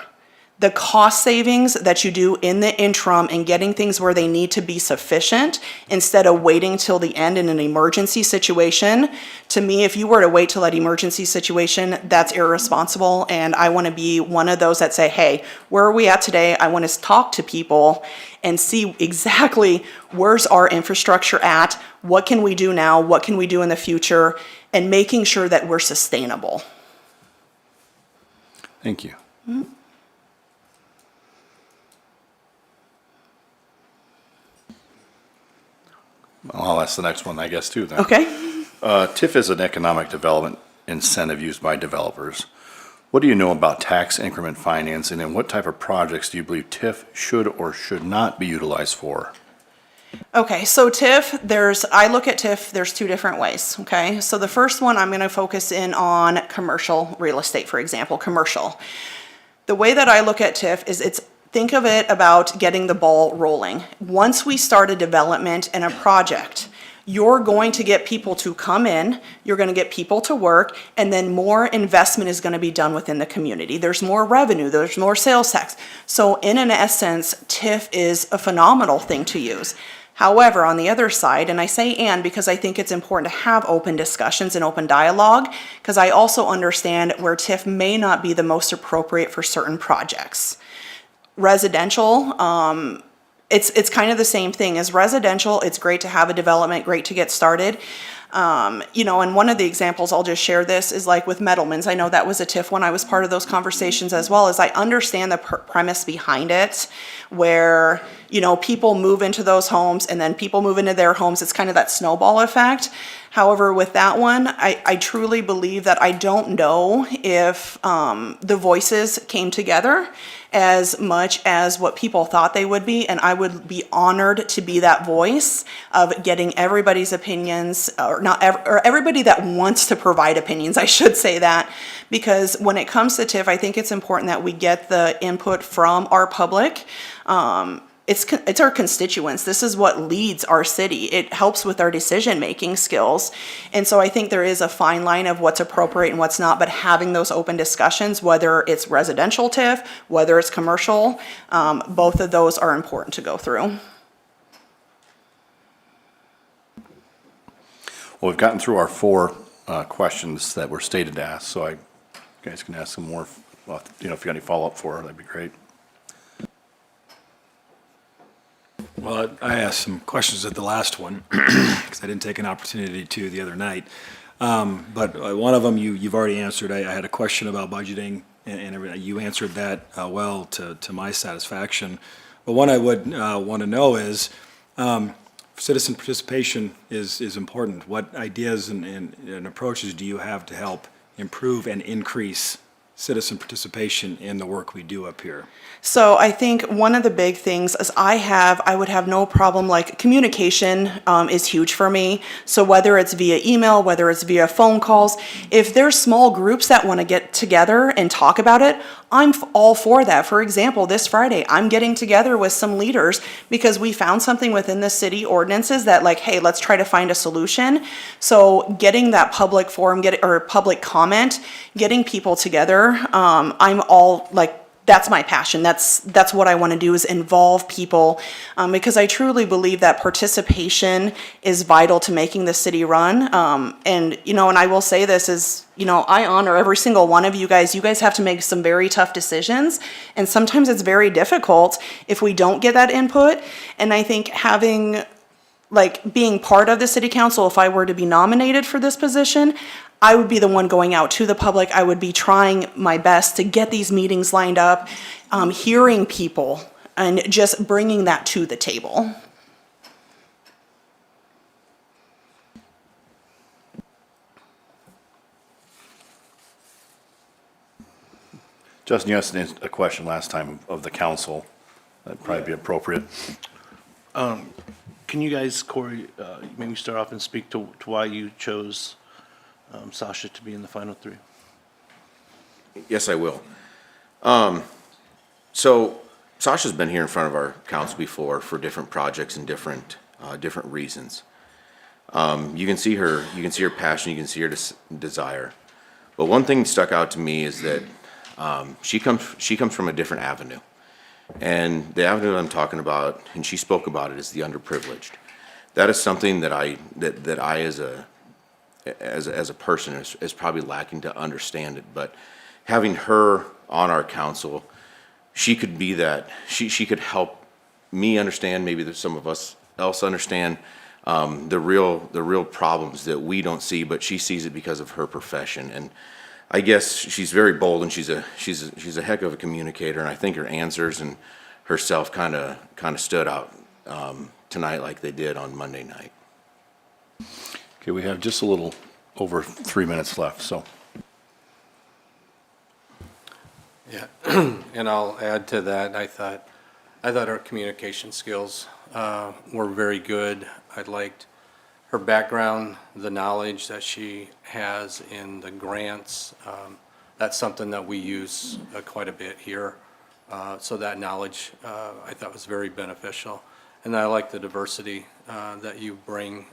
The cost savings that you do in the interim and getting things where they need to be sufficient instead of waiting till the end in an emergency situation, to me, if you were to wait till that emergency situation, that's irresponsible. And I want to be one of those that say, hey, where are we at today? I want to talk to people and see exactly where's our infrastructure at, what can we do now, what can we do in the future, and making sure that we're sustainable. Thank you. Well, I'll ask the next one, I guess, too, then. Okay. TIF is an economic development incentive used by developers. What do you know about tax increment financing, and what type of projects do you believe TIF should or should not be utilized for? Okay, so TIF, I look at TIF, there's two different ways, okay? So the first one, I'm gonna focus in on commercial real estate, for example, commercial. The way that I look at TIF is think of it about getting the ball rolling. Once we start a development and a project, you're going to get people to come in, you're gonna get people to work, and then more investment is gonna be done within the community. There's more revenue, there's more sales tax. So in an essence, TIF is a phenomenal thing to use. However, on the other side, and I say and because I think it's important to have open discussions and open dialogue, because I also understand where TIF may not be the most appropriate for certain projects. Residential, it's kind of the same thing as residential. It's great to have a development, great to get started. And one of the examples, I'll just share this, is like with Meadowlands. I know that was a TIF when I was part of those conversations as well, as I understand the premise behind it, where, people move into those homes and then people move into their homes. It's kind of that snowball effect. However, with that one, I truly believe that I don't know if the voices came together as much as what people thought they would be, and I would be honored to be that voice of getting everybody's opinions, or everybody that wants to provide opinions, I should say that, because when it comes to TIF, I think it's important that we get the input from our public. It's our constituents. This is what leads our city. It helps with our decision-making skills. And so I think there is a fine line of what's appropriate and what's not, but having those open discussions, whether it's residential TIF, whether it's commercial, both of those are important to go through. Well, we've gotten through our 4 questions that were stated to ask, so you guys can ask some more, if you got any follow-up for her, that'd be great. Well, I asked some questions at the last one, because I didn't take an opportunity to the other night. But one of them you've already answered. I had a question about budgeting, and you answered that well to my satisfaction. But one I would want to know is, citizen participation is important. What ideas and approaches do you have to help improve and increase citizen participation in the work we do up here? So I think one of the big things is I would have no problem, like communication is huge for me. So whether it's via email, whether it's via phone calls, if there's small groups that want to get together and talk about it, I'm all for that. For example, this Friday, I'm getting together with some leaders because we found something within the city ordinances that like, hey, let's try to find a solution. So getting that public forum, or public comment, getting people together, I'm all like, that's my passion. That's what I want to do, is involve people, because I truly believe that participation is vital to making the city run. And I will say this is, I honor every single one of you guys. You guys have to make some very tough decisions, and sometimes it's very difficult if we don't get that input. And I think having like being part of the city council, if I were to be nominated for this position, I would be the one going out to the public. I would be trying my best to get these meetings lined up, hearing people, and just bringing that to the table. Justin, you asked a question last time of the council. That'd probably be appropriate. Can you guys, Corey, maybe start off and speak to why you chose Sasha to be in the final three? Yes, I will. So Sasha's been here in front of our council before for different projects and different reasons. You can see her passion, you can see her desire. But one thing stuck out to me is that she comes from a different avenue. And the avenue I'm talking about, and she spoke about it, is the underprivileged. That is something that I as a person is probably lacking to understand it. But having her on our council, she could be that. She could help me understand. Maybe that some of us else understand the real problems that we don't see, but she sees it because of her profession. And I guess she's very bold, and she's a heck of a communicator. And I think her answers and herself kind of stood out tonight like they did on Monday night. Okay, we have just a little over 3 minutes left, so. Yeah, and I'll add to that, I thought her communication skills were very good. I liked her background, the knowledge that she has in the grants. That's something that we use quite a bit here. So that knowledge, I thought was very beneficial. And I like the diversity that you bring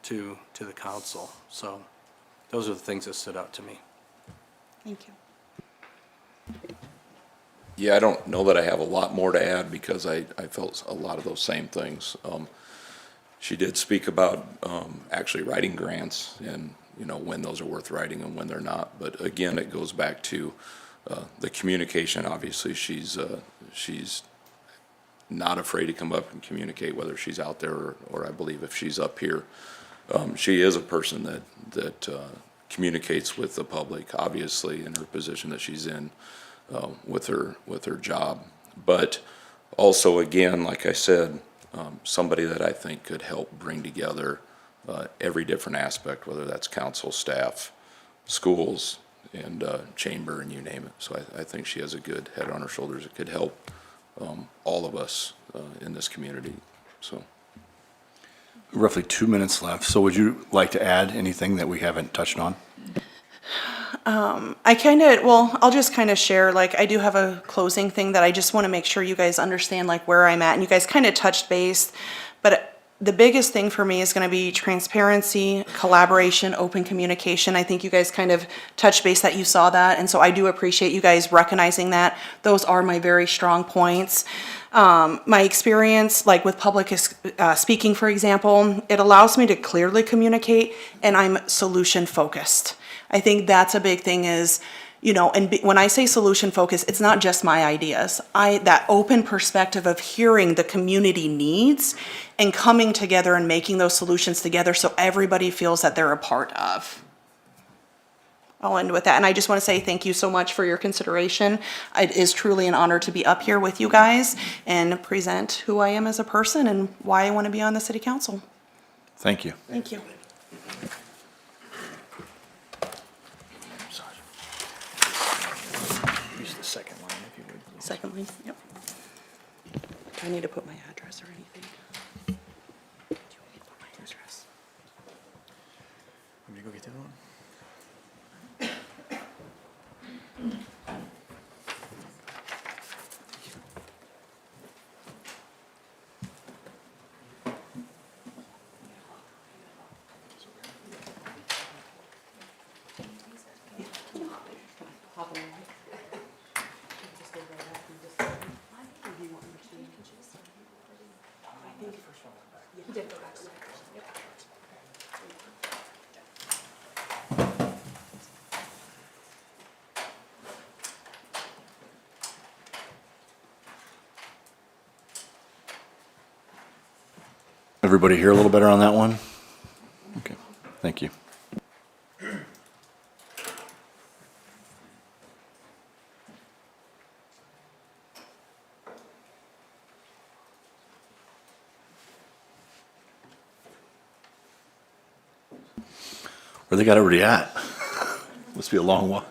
to the council. So those are the things that stood out to me. Thank you. Yeah, I don't know that I have a lot more to add because I felt a lot of those same things. She did speak about actually writing grants and, when those are worth writing and when they're not. But again, it goes back to the communication. Obviously, she's not afraid to come up and communicate, whether she's out there or I believe if she's up here. She is a person that communicates with the public, obviously, in her position that she's in with her job. But also, again, like I said, somebody that I think could help bring together every different aspect, whether that's council, staff, schools, and chamber, and you name it. So I think she has a good head on her shoulders. It could help all of us in this community. So. Roughly 2 minutes left, so would you like to add anything that we haven't touched on? I'll just kind of share, I do have a closing thing that I just want to make sure you guys understand, where I'm at, and you guys kind of touched base, but the biggest thing for me is going to be transparency, collaboration, open communication. I think you guys kind of touched base that you saw that, and so I do appreciate you guys recognizing that. Those are my very strong points. My experience, with public speaking, for example, it allows me to clearly communicate, and I'm solution focused. I think that's a big thing is, when I say solution focused, it's not just my ideas. That open perspective of hearing the community needs and coming together and making those solutions together so everybody feels that they're a part of. I'll end with that. And I just want to say thank you so much for your consideration. It is truly an honor to be up here with you guys and present who I am as a person and why I want to be on the city council. Thank you. Thank you. Use the second line if you would, please. Second line, yep. Do I need to put my address or anything? Do you want me to put my address? Want me to go get the other one? everybody hear a little better on that one? Okay, thank you. Where they got everybody at? Must be a long walk.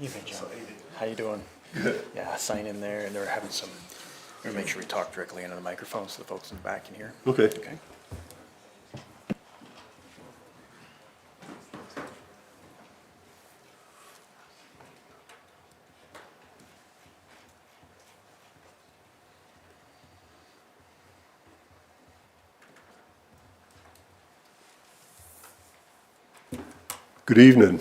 Evening, John. How you doing? Good. Yeah, sign in there, and they're having some, we're gonna make sure we talk directly into the microphone so the folks in the back can hear. Okay. Okay. Good evening.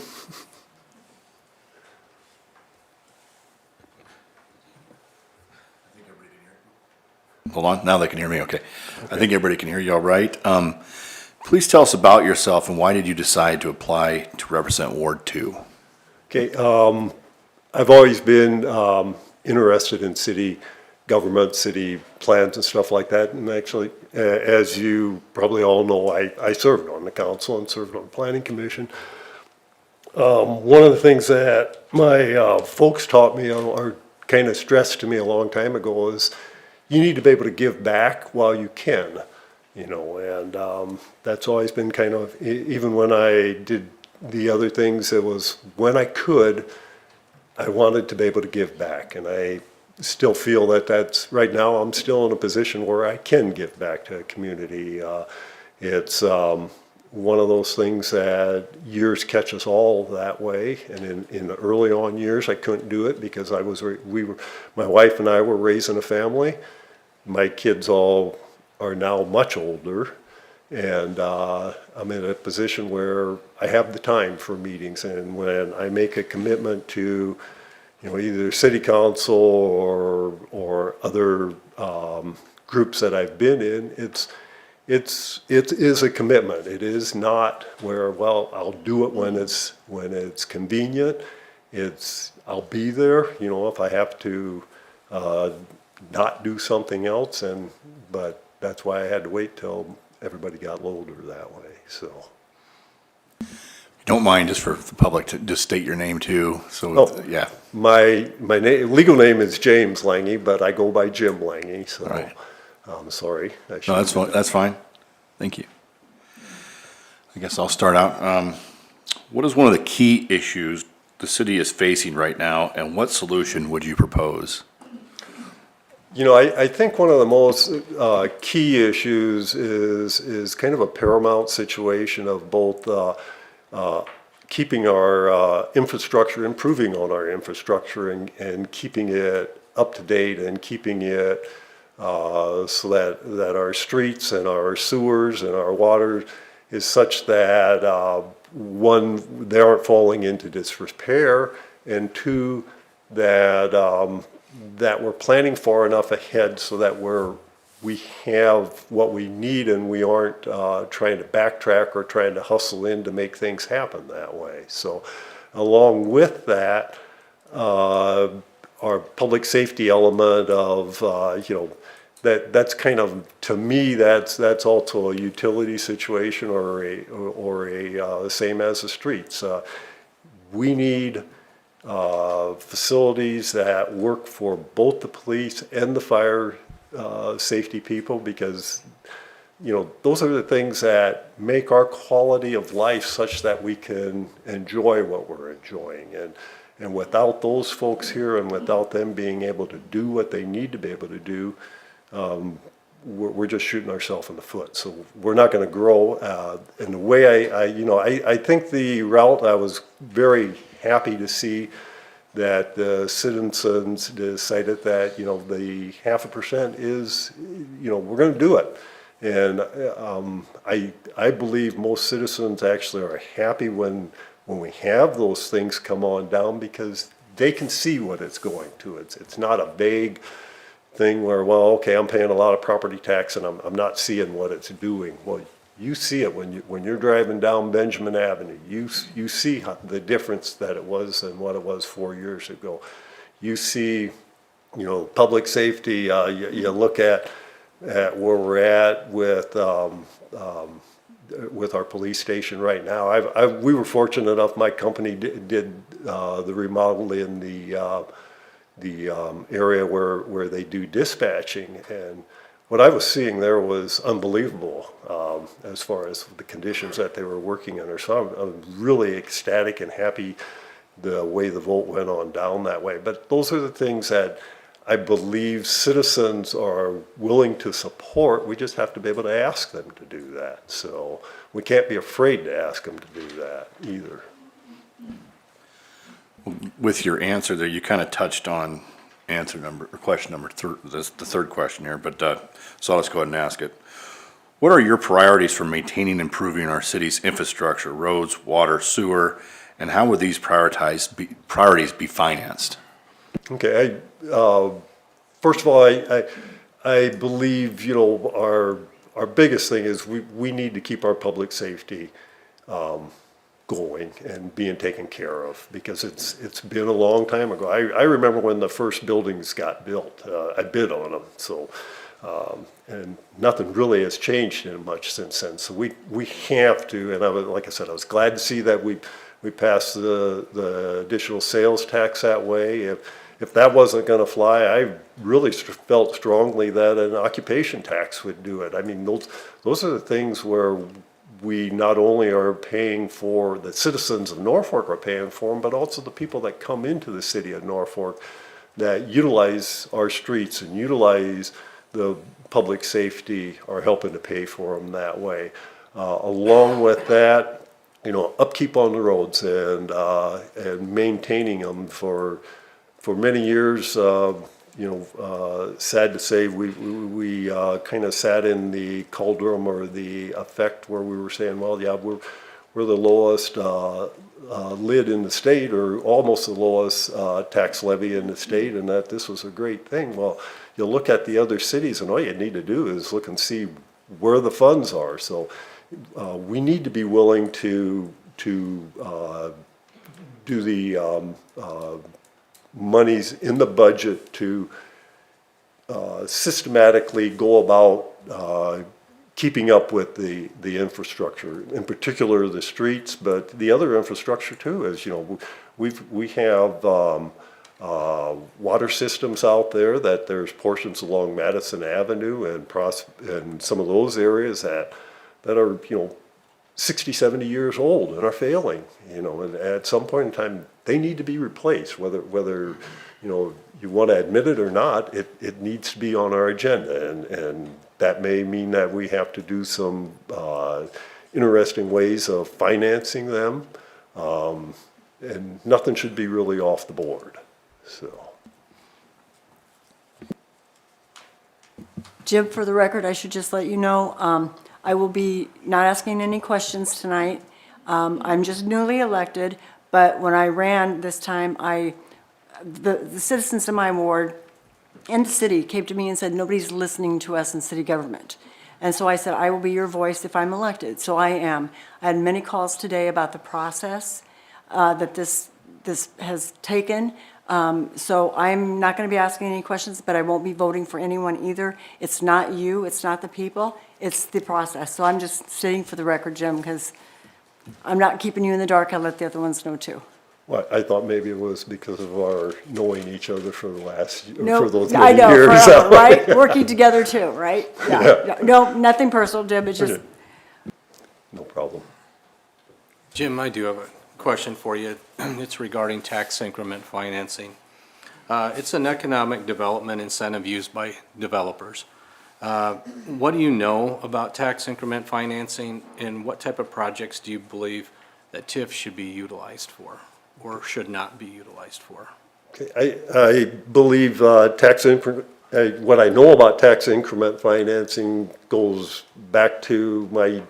Hold on, now they can hear me, okay. I think everybody can hear you all right. Please tell us about yourself and why did you decide to apply to represent Ward 2? Okay, I've always been interested in city government, city plans and stuff like that. And actually, as you probably all know, I served on the council and served on the planning commission. One of the things that my folks taught me or kind of stressed to me a long time ago is you need to be able to give back while you can, you know, and that's always been kind of, even when I did the other things, it was when I could, I wanted to be able to give back. And I still feel that that's, right now, I'm still in a position where I can give back to a community. It's one of those things that years catch us all that way. And in the early on years, I couldn't do it because my wife and I were raising a family. My kids all are now much older, and I'm in a position where I have the time for meetings. And when I make a commitment to, you know, either city council or other groups that I've been in, it is a commitment. It is not where, well, I'll do it when it's convenient. I'll be there, you know, if I have to not do something else, but that's why I had to wait till everybody got older that way, so. If you don't mind, just for the public, to just state your name too, so, yeah. My legal name is James Lange, but I go by Jim Lange, so. All right. I'm sorry. No, that's fine. Thank you. I guess I'll start out. What is one of the key issues the city is facing right now, and what solution would you propose? You know, I think one of the most key issues is kind of a paramount situation of both keeping our infrastructure, improving on our infrastructure, and keeping it up to date and keeping it so that our streets and our sewers and our water is such that one, they aren't falling into disrepair, and two, that we're planning far enough ahead so that we have what we need and we aren't trying to backtrack or trying to hustle in to make things happen that way. So along with that, our public safety element of, you know, that's kind of, to me, that's also a utility situation or a same as the streets. We need facilities that work for both the police and the fire safety people, because, you know, those are the things that make our quality of life such that we can enjoy what we're enjoying. And without those folks here and without them being able to do what they need to be able to do, we're just shooting ourselves in the foot. So we're not going to grow. And the way I think the route, I was very happy to see that the citizens decided that, you know, the 0.5% is, you know, we're going to do it. And I believe most citizens actually are happy when we have those things come on down, because they can see what it's going to. It's not a vague, thing where, well, okay, I'm paying a lot of property tax and I'm not seeing what it's doing. Well, you see it when you're driving down Benjamin Avenue. You see the difference that it was and what it was 4 years ago. You see, you know, public safety. You look at where we're at with our police station right now. We were fortunate enough. My company did the remodel in the area where they do dispatching, and what I was seeing there was unbelievable as far as the conditions that they were working under. So I'm really ecstatic and happy the way the vote went on down that way. But those are the things that I believe citizens are willing to support. We just have to be able to ask them to do that. So we can't be afraid to ask them to do that either. With your answer there, you kind of touched on question number the third question here, but so I'll just go ahead and ask it. What are your priorities for maintaining and improving our city's infrastructure, roads, water, sewer, and how would these priorities be financed? Okay, first of all, I believe, you know, our biggest thing is we need to keep our public safety going and being taken care of, because it's been a long time ago. I remember when the first buildings got built. I bid on them, so and nothing really has changed in much since then. So we have to, and like I said, I was glad to see that we passed the additional sales tax that way. If that wasn't going to fly, I really felt strongly that an occupation tax would do it. I mean, those are the things where we not only are paying for, the citizens of Norfolk are paying for them, but also the people that come into the city of Norfolk that utilize our streets and utilize the public safety are helping to pay for them that way. Along with that, you know, upkeep on the roads and maintaining them for many years. You know, sad to say, we kind of sat in the cauldron or the effect where we were saying, well, yeah, we're the lowest lid in the state, or almost the lowest tax levy in the state, and that this was a great thing. Well, you look at the other cities, and all you need to do is look and see where the funds are. So we need to be willing to do the monies in the budget to systematically go about keeping up with the infrastructure, in particular the streets, but the other infrastructure too. As you know, we have water systems out there, that there's portions along Madison Avenue and some of those areas that are, you know, 60, 70 years old and are failing, you know, and at some point in time, they need to be replaced, whether you know, you want to admit it or not, it needs to be on our agenda, and that may mean that we have to do some interesting ways of financing them, and nothing should be really off the board, so. Jim, for the record, I should just let you know, I will be not asking any questions tonight. I'm just newly elected, but when I ran this time, the citizens in my ward and the city came to me and said, nobody's listening to us in city government. And so I said, I will be your voice if I'm elected. So I am. I had many calls today about the process that this has taken. So I'm not going to be asking any questions, but I won't be voting for anyone either. It's not you, it's not the people, it's the process. So I'm just stating for the record, Jim, because I'm not keeping you in the dark. I'll let the other ones know too. Well, I thought maybe it was because of our knowing each other for the last, No, for those I many know, years. forever, right? Working together too, right? Yeah. No, nothing personal, Jim, it's just, No problem. Jim, I do have a question for you. It's regarding tax increment financing. It's an economic development incentive used by developers. What do you know about tax increment financing, and what type of projects do you believe that TIF should be utilized for or should not be utilized for? Okay, I believe what I know about tax increment financing goes back to my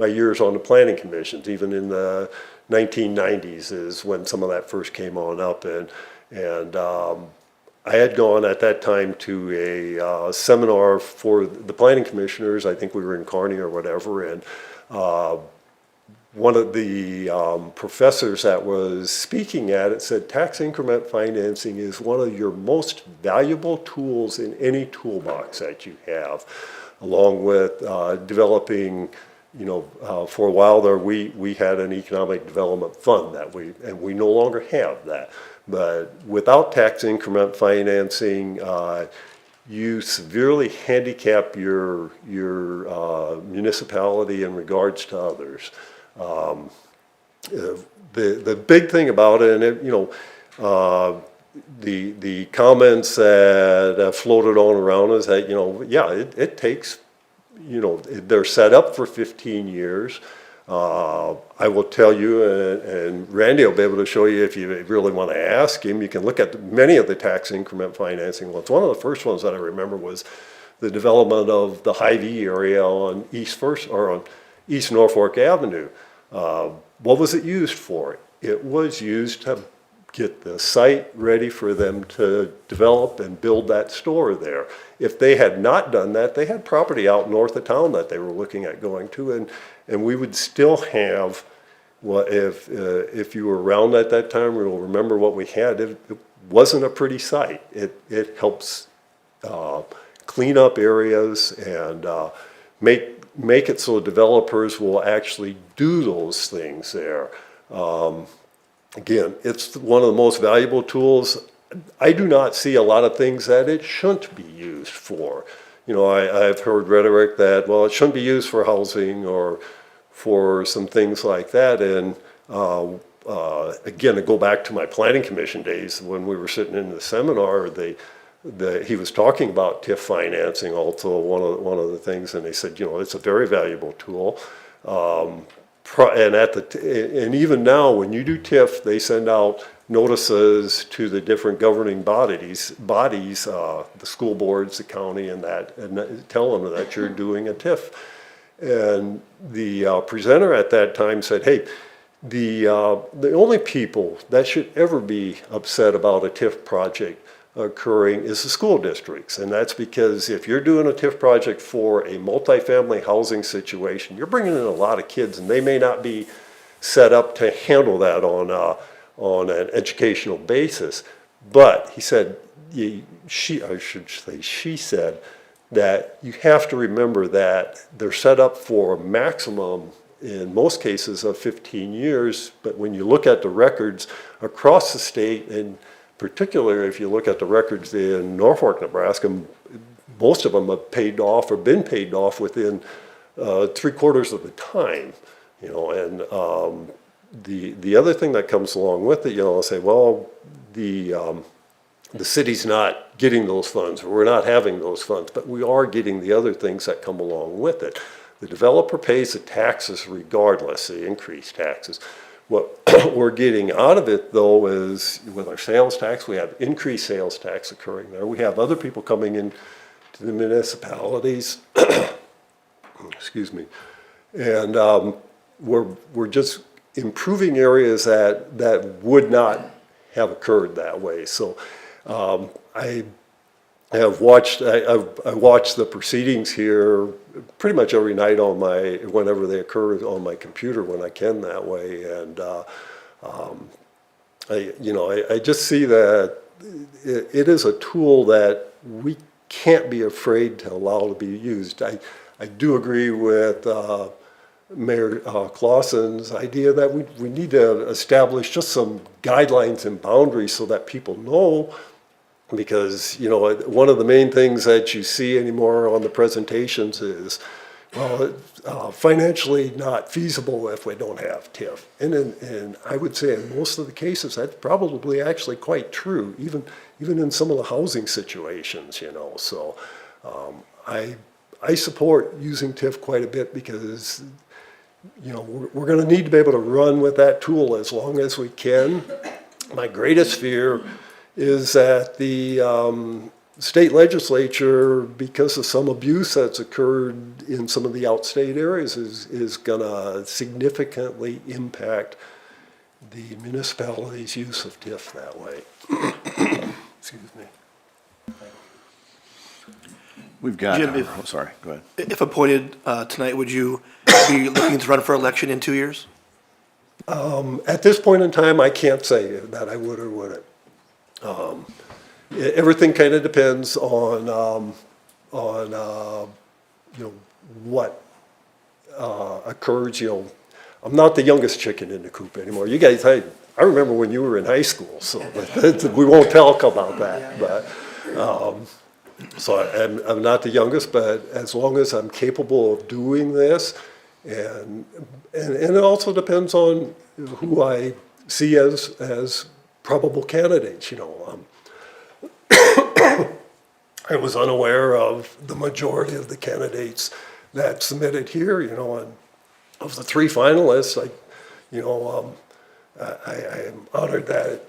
years on the planning commissions. Even in the 1990s is when some of that first came on up, and I had gone at that time to a seminar for the planning commissioners. I think we were in Kearney or whatever, and one of the professors that was speaking at it said tax increment financing is one of your most valuable tools in any toolbox that you have, along with developing, for a while there, we had an economic development fund and we no longer have that. But without tax increment financing, you severely handicap your municipality in regards to others. The big thing about it, and the comments that floated on around is that, it takes, they're set up for 15 years. I will tell you, and Randy will be able to show you if you really want to ask him. You can look at many of the tax increment financing ones. One of the first ones that I remember was the development of the Hy-Vee area on East Norfolk Avenue. What was it used for? It was used to get the site ready for them to develop and build that store there. If they had not done that, they had property out north of town that they were looking at going to, and we would still have, if you were around at that time, you'll remember what we had. It wasn't a pretty site. It helps clean up areas and make it so developers will actually do those things there. Again, it's one of the most valuable tools. I do not see a lot of things that it shouldn't be used for. I've heard rhetoric that, well, it shouldn't be used for housing or for some things like that. And again, to go back to my planning commission days when we were sitting in the seminar, he was talking about TIF financing also, one of the things, and they said, it's a very valuable tool. And even now, when you do TIF, they send out notices to the different governing bodies, the school boards, the county, and tell them that you're doing a TIF. And the presenter at that time said, hey, the only people that should ever be upset about a TIF project occurring is the school districts. And that's because if you're doing a TIF project for a multifamily housing situation, you're bringing in a lot of kids, and they may not be set up to handle that on an educational basis. But he said, she said that you have to remember that they're set up for a maximum, in most cases, of 15 years. But when you look at the records across the state, and particularly if you look at the records in Norfolk, Nebraska, most of them have paid off or been paid off within 3/4 of the time. And the other thing that comes along with it, I'll say, well, the city's not getting those funds, or we're not having those funds, but we are getting the other things that come along with it. The developer pays the taxes regardless, the increased taxes. What we're getting out of it, though, is with our sales tax, we have increased sales tax occurring there. We have other people coming in to the municipalities, excuse me, and we're just improving areas that would not have occurred that way. So I watched the proceedings here pretty much every night whenever they occur on my computer when I can that way, and I just see that it is a tool that we can't be afraid to allow to be used. I do agree with Mayor Clausen's idea that we need to establish just some guidelines and boundaries so that people know. Because, one of the main things that you see anymore on the presentations is, well, financially not feasible if we don't have TIF. And I would say in most of the cases, that's probably actually quite true, even in some of the housing situations, So I support using TIF quite a bit because, we're going to need to be able to run with that tool as long as we can. My greatest fear is that the state legislature, because of some abuse that's occurred in some of the outstate areas, is going to significantly impact the municipality's use of TIF that way. Excuse me. We've got, Jim, oh, sorry, go ahead. If appointed tonight, would you be looking to run for election in 2 years? At this point in time, I can't say that I would or wouldn't. Everything kind of depends on, what occurs, I'm not the youngest chicken in the coop anymore. You guys, I remember when you were in high school, so we won't talk about that, but, so I'm not the youngest, but as long as I'm capable of doing this, and it also depends on who I see as probable candidates, I was unaware of the majority of the candidates that submitted here, and of the 3 finalists, I am honored that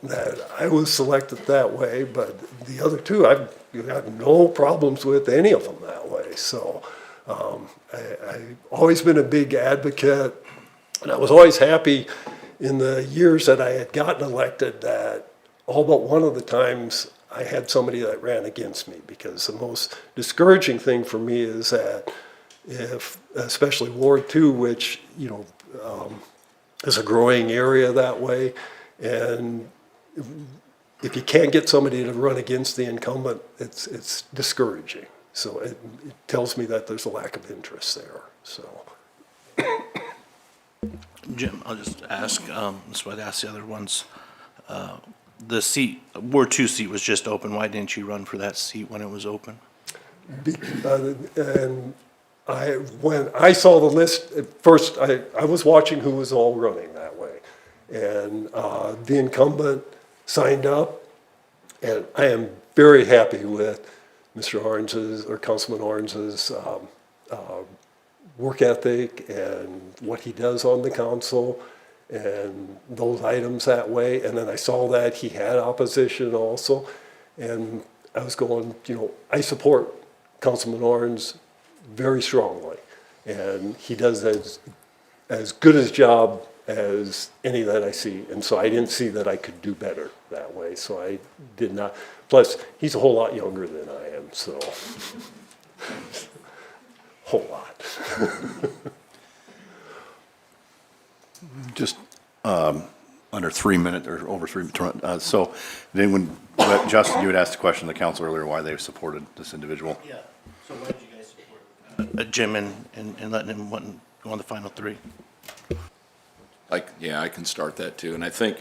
I was selected that way, but the other 2, I've got no problems with any of them that way. So I've always been a big advocate, and I was always happy in the years that I had gotten elected that all but one of the times I had somebody that ran against me, because the most discouraging thing for me is that if, especially Ward 2, which, is a growing area that way, and if you can't get somebody to run against the incumbent, it's discouraging. So it tells me that there's a lack of interest there, so. Jim, I'll just ask, that's why I asked the other ones. The seat, Ward 2 seat was just open. Why didn't you run for that seat when it was open? And when I saw the list, at first I was watching who was all running that way. And the incumbent signed up, and I am very happy with Mr. Orange's, or Councilman Orange's, work ethic and what he does on the council and those items that way. And then I saw that he had opposition also, and I was going, I support Councilman Orange very strongly, and he does as good a job as any that I see, and so I didn't see that I could do better that way, so I did not. Plus, he's a whole lot younger than I am, so whole lot. Just under 3 minutes, or over 3 minutes. So then when, Justin, you had asked a question to the council earlier why they supported this individual. Yeah, so why did you guys support Jim and letting him go on the final 3? Yeah, I can start that too. And I think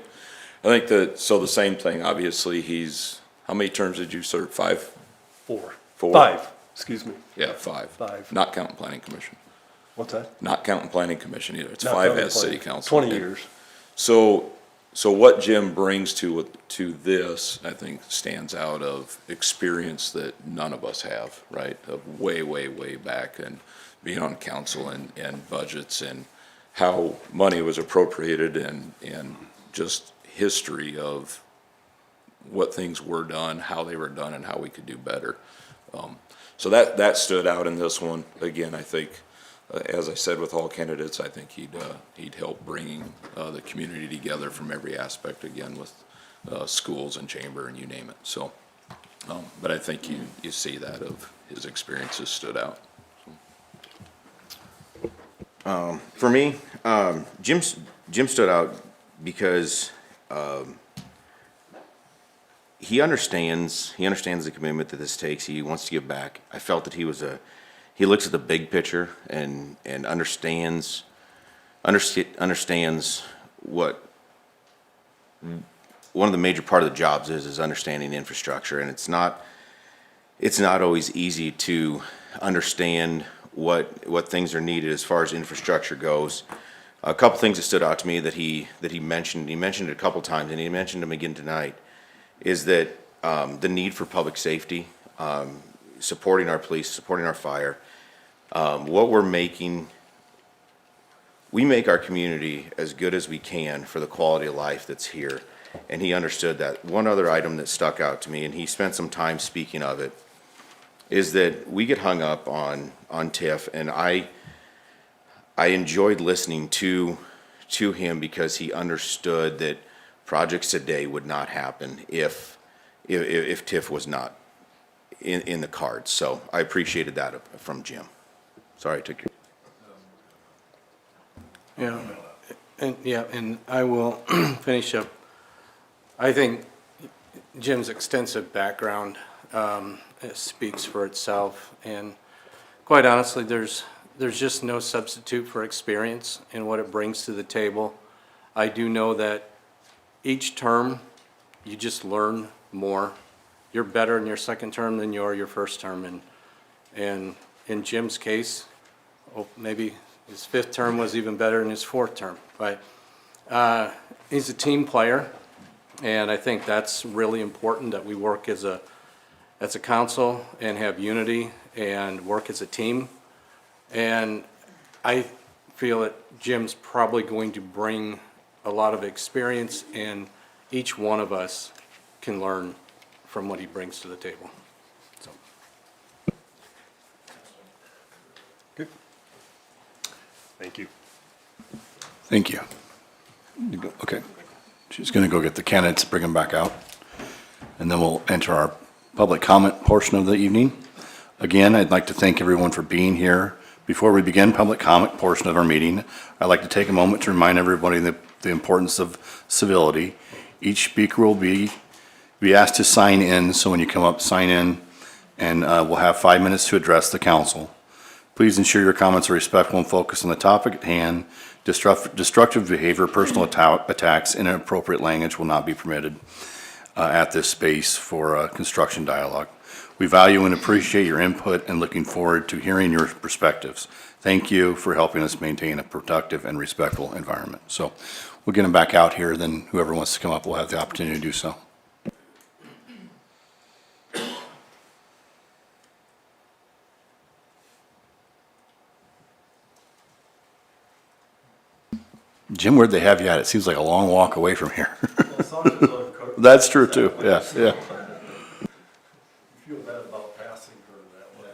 that, so the same thing, obviously, how many terms did you serve? 5? 4. 4? 5, excuse me. Yeah, 5. 5. Not counting planning commission. What's that? Not counting planning commission either. It's Not 5 counting as city planning. council. 20 years. So what Jim brings to this, I think, stands out of experience that none of us have, right? Of way, way, way back, and being on council and budgets and how money was appropriated and just history of what things were done, how they were done, and how we could do better. So that stood out in this one. Again, I think, as I said with all candidates, I think he'd help bringing the community together from every aspect, again, with schools and chamber and you name it. So, but I think you see that of his experiences stood out. For me, Jim stood out because he understands the commitment that this takes. He wants to give back. I felt that he looks at the big picture and understands what one of the major part of the jobs is understanding infrastructure, and it's not always easy to understand what things are needed as far as infrastructure goes. A couple things that stood out to me that he mentioned it a couple times, and he mentioned them again tonight, is that the need for public safety, supporting our police, supporting our fire. We make our community as good as we can for the quality of life that's here, and he understood that. One other item that stuck out to me, and he spent some time speaking of it, is that we get hung up on TIF, and I enjoyed listening to him because he understood that projects today would not happen if TIF was not in the cards. So I appreciated that from Jim. Sorry I took your. And I will finish up. I think Jim's extensive background speaks for itself, and quite honestly, there's just no substitute for experience and what it brings to the table. I do know that each term, you just learn more. You're better in your second term than you are your first term, and in Jim's case, maybe his fifth term was even better than his fourth term. But he's a team player, and I think that's really important, that we work as a council and have unity and work as a team. And I feel that Jim's probably going to bring a lot of experience, and each one of us can learn from what he brings to the table. So. Good. Thank you. Thank you. Okay. She's going to go get the candidates, bring them back out, and then we'll enter our public comment portion of the evening. Again, I'd like to thank everyone for being here. Before we begin public comment portion of our meeting, I'd like to take a moment to remind everybody the importance of civility. Each speaker will be asked to sign in, so when you come up, sign in, and we'll have 5 minutes to address the council. Please ensure your comments are respectful and focused on the topic at hand. Destructive behavior, personal attacks, inappropriate language will not be permitted at this space for construction dialogue. We value and appreciate your input and looking forward to hearing your perspectives. Thank you for helping us maintain a productive and respectful environment. So we'll get them back out here, then whoever wants to come up will have the opportunity to do so. Jim, where'd they have you at? It seems like a long walk away from here. That's true too, yeah, yeah. Feel bad about passing her that way.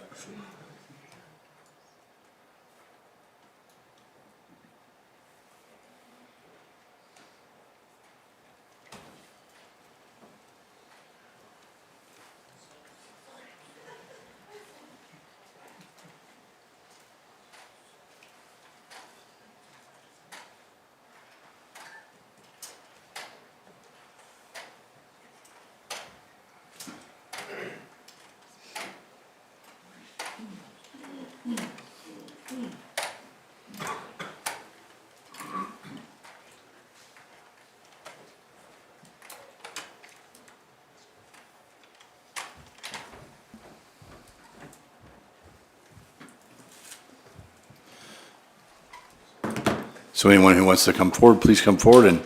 So anyone who wants to come forward, please come forward, and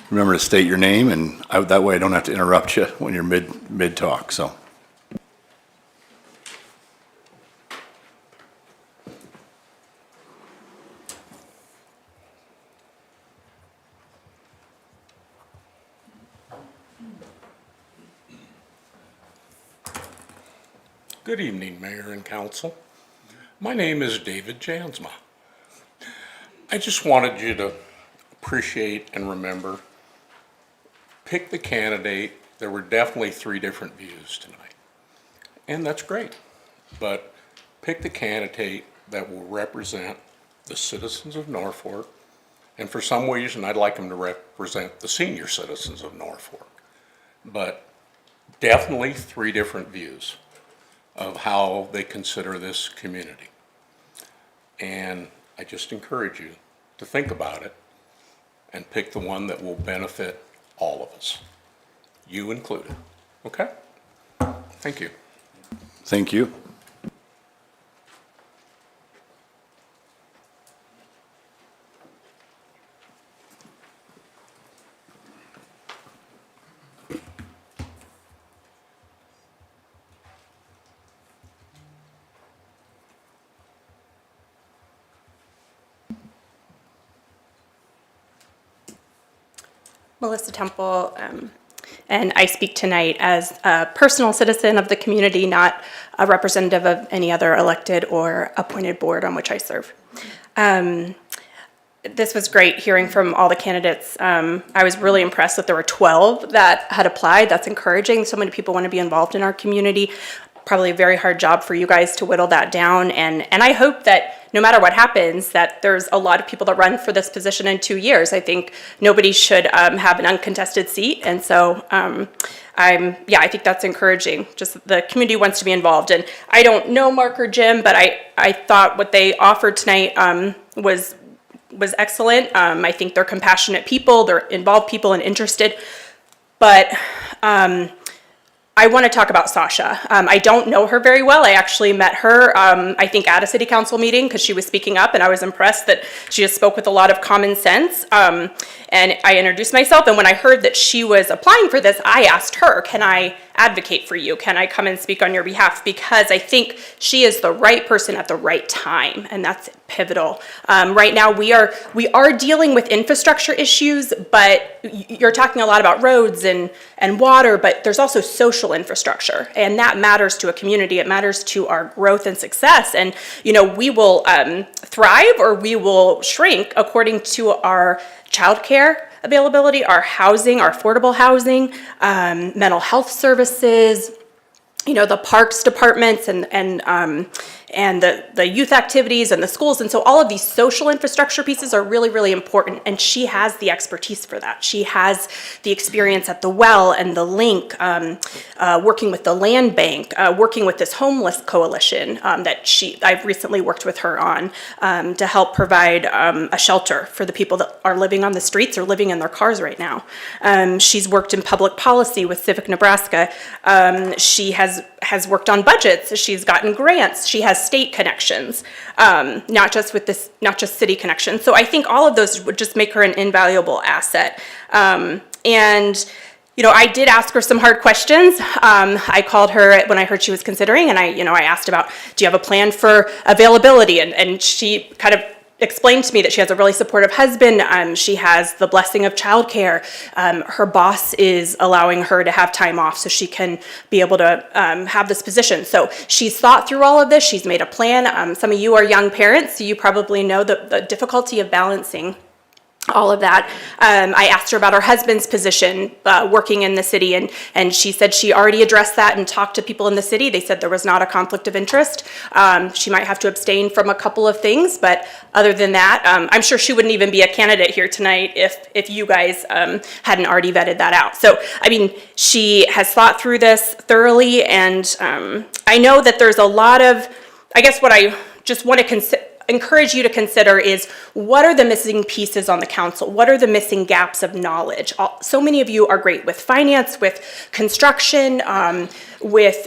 remember to state your name, and that way I don't have to interrupt you when you're mid-talk, so. Good evening, Mayor and Council. My name is David Jansma. I just wanted you to appreciate and remember, pick the candidate. There were definitely 3 different views tonight, and that's great. But pick the candidate that will represent the citizens of Norfolk, and for some reason I'd like them to represent the senior citizens of Norfolk. But definitely 3 different views of how they consider this community. And I just encourage you to think about it and pick the one that will benefit all of us, you included. Okay? Thank you. Thank you. Melissa Temple, and I speak tonight as a personal citizen of the community, not a representative of any other elected or appointed board on which I serve. This was great hearing from all the candidates. I was really impressed that there were 12 that had applied. That's encouraging. So many people want to be involved in our community. probably a very hard job for you guys to whittle that down. And I hope that no matter what happens, that there's a lot of people that run for this position in 2 years. I think nobody should have an uncontested seat. And so I think that's encouraging. Just the community wants to be involved. And I don't know Mark or Jim, but I thought what they offered tonight was excellent. I think they're compassionate people, they're involved people and interested. But I want to talk about Sasha. I don't know her very well. I actually met her, I think, at a city council meeting because she was speaking up, and I was impressed that she just spoke with a lot of common sense. And I introduced myself, and when I heard that she was applying for this, I asked her, can I advocate for you? Can I come and speak on your behalf? Because I think she is the right person at the right time, and that's pivotal. Right now, we are dealing with infrastructure issues, but you're talking a lot about roads and water, but there's also social infrastructure, and that matters to a community. It matters to our growth and success, and we will thrive or we will shrink according to our childcare availability, our housing, our affordable housing, mental health services, the parks departments and the youth activities and the schools. And so all of these social infrastructure pieces are really, really important. And she has the expertise for that. She has the experience at the well and the link, working with the land bank, working with this homeless coalition that I've recently worked with her on to help provide a shelter for the people that are living on the streets or living in their cars right now. She's worked in public policy with Civic Nebraska. She has worked on budgets. She's gotten grants. She has state connections, not just city connections. So I think all of those would just make her an invaluable asset. I did ask her some hard questions. I called her when I heard she was considering, and I asked about, do you have a plan for availability? And she kind of explained to me that she has a really supportive husband. She has the blessing of childcare. Her boss is allowing her to have time off so she can be able to have this position. So she's thought through all of this. She's made a plan. Some of you are young parents, so you probably know the difficulty of balancing all of that. I asked her about her husband's position working in the city, and she said she already addressed that and talked to people in the city. They said there was not a conflict of interest. She might have to abstain from a couple of things, but other than that, I'm sure she wouldn't even be a candidate here tonight if you guys hadn't already vetted that out. So, she has thought through this thoroughly, and I know that there's a lot of, I guess what I just want to encourage you to consider is, what are the missing pieces on the council? What are the missing gaps of knowledge? So many of you are great with finance, with construction, with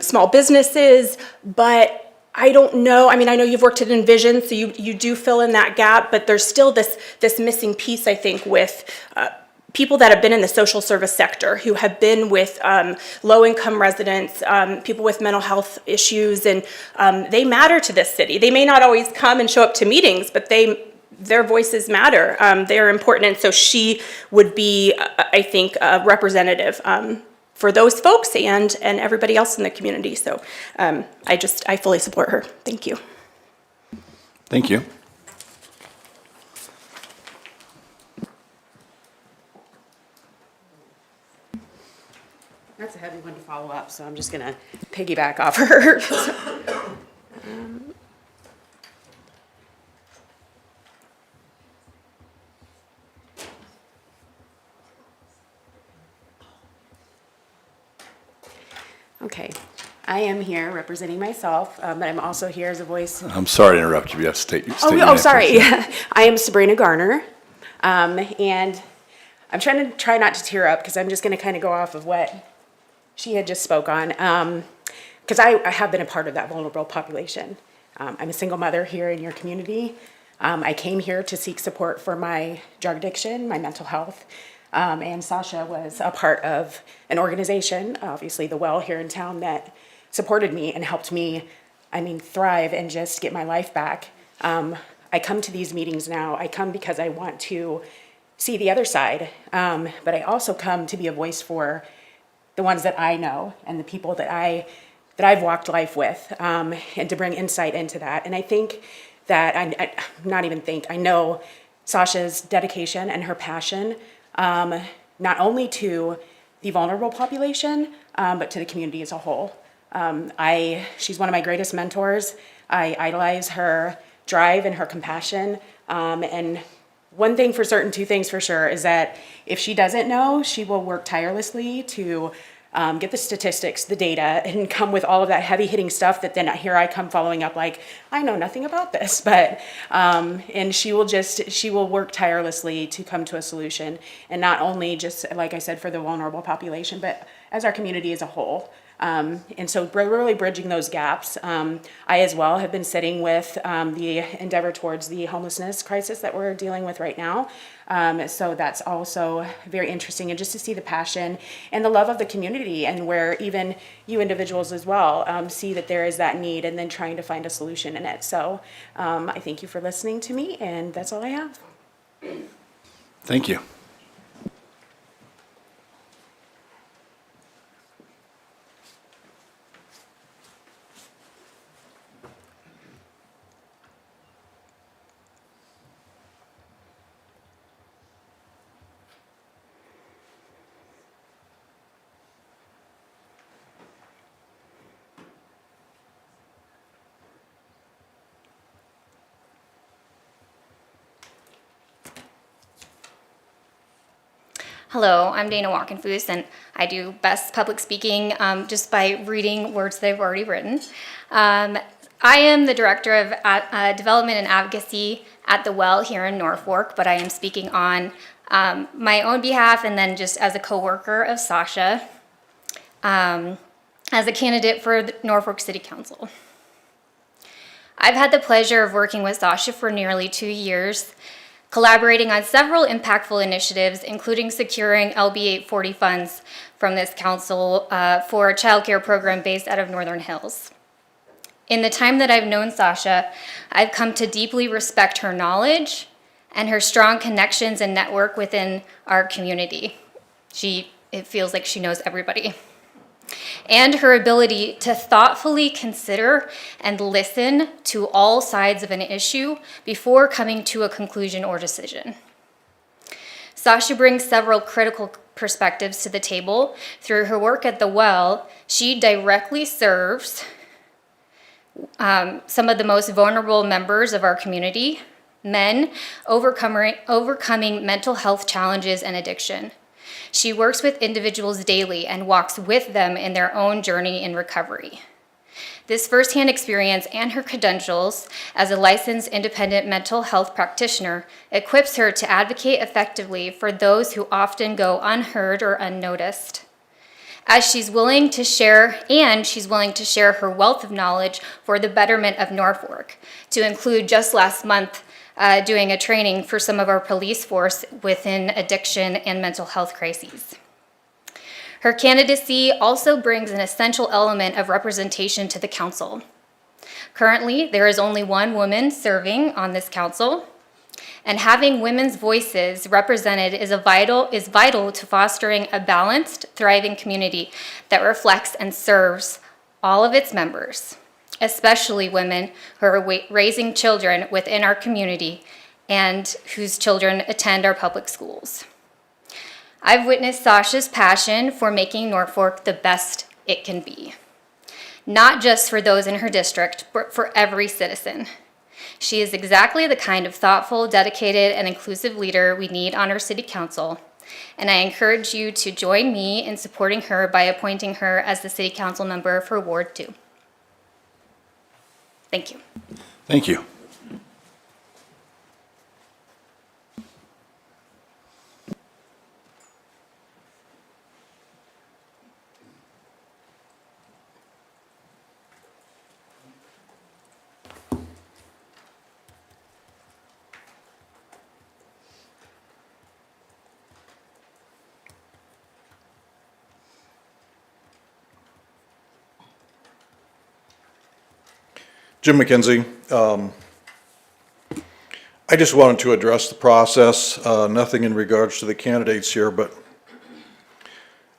small businesses, but I don't know. I know you've worked at Envision, so you do fill in that gap, but there's still this missing piece, I think, with people that have been in the social service sector, who have been with low-income residents, people with mental health issues, and they matter to this city. They may not always come and show up to meetings, but their voices matter. They're important, and so she would be, I think, a representative for those folks and everybody else in the community. So I fully support her. Thank you. Thank you. That's a heavy one to follow up, so I'm just going to piggyback off her. Okay, I am here representing myself, but I'm also here as a voice. I'm sorry to interrupt you. You have to state your name. Oh, sorry. I am Sabrina Garner, and I'm try not to tear up because I'm just going to kind of go off of what she had just spoke on, because I have been a part of that vulnerable population. I'm a single mother here in your community. I came here to seek support for my drug addiction, my mental health, and Sasha was a part of an organization, obviously the Well here in town, that supported me and helped me, thrive and just get my life back. I come to these meetings now. I come because I want to see the other side, but I also come to be a voice for the ones that I know and the people that I've walked life with, and to bring insight into that. And I think that I know Sasha's dedication and her passion, not only to the vulnerable population, but to the community as a whole. She's one of my greatest mentors. I idolize her drive and her compassion. And one thing for certain, two things for sure, is that if she doesn't know, she will work tirelessly to get the statistics, the data, and come with all of that heavy hitting stuff that then here I come following up like, I know nothing about this, but, and she will work tirelessly to come to a solution. And not only just, like I said, for the vulnerable population, but as our community as a whole. And so we're really bridging those gaps. I as well have been sitting with the endeavor towards the homelessness crisis that we're dealing with right now. So that's also very interesting, and just to see the passion and the love of the community, and where even you individuals as well see that there is that need, and then trying to find a solution in it. So I thank you for listening to me, and that's all I have. Thank you. Hello, I'm Dana Walkenfuss, and I do best public speaking just by reading words that I've already written. I am the Director of Development and Advocacy at The Well here in Norfolk, but I am speaking on my own behalf and then just as a coworker of Sasha as a candidate for the Norfolk City Council. I've had the pleasure of working with Sasha for nearly 2 years, collaborating on several impactful initiatives, including securing LB 840 funds from this council for a childcare program based out of Northern Hills. In the time that I've known Sasha, I've come to deeply respect her knowledge and her strong connections and network within our community. It feels like she knows everybody. And her ability to thoughtfully consider and listen to all sides of an issue before coming to a conclusion or decision. Sasha brings several critical perspectives to the table. Through her work at The Well, she directly serves some of the most vulnerable members of our community, men overcoming mental health challenges and addiction. She works with individuals daily and walks with them in their own journey in recovery. This firsthand experience and her credentials as a licensed independent mental health practitioner equips her to advocate effectively for those who often go unheard or unnoticed. As she's willing to share her wealth of knowledge for the betterment of Norfolk, to include just last month doing a training for some of our police force within addiction and mental health crises. Her candidacy also brings an essential element of representation to the council. Currently, there is only one woman serving on this council, and having women's voices represented is vital to fostering a balanced, thriving community that reflects and serves all of its members, especially women who are raising children within our community and whose children attend our public schools. I've witnessed Sasha's passion for making Norfolk the best it can be, not just for those in her district, but for every citizen. She is exactly the kind of thoughtful, dedicated, and inclusive leader we need on our city council, and I encourage you to join me in supporting her by appointing her as the city council member for Ward 2. Thank you. Thank you. Jim McKenzie. I just wanted to address the process, nothing in regards to the candidates here, but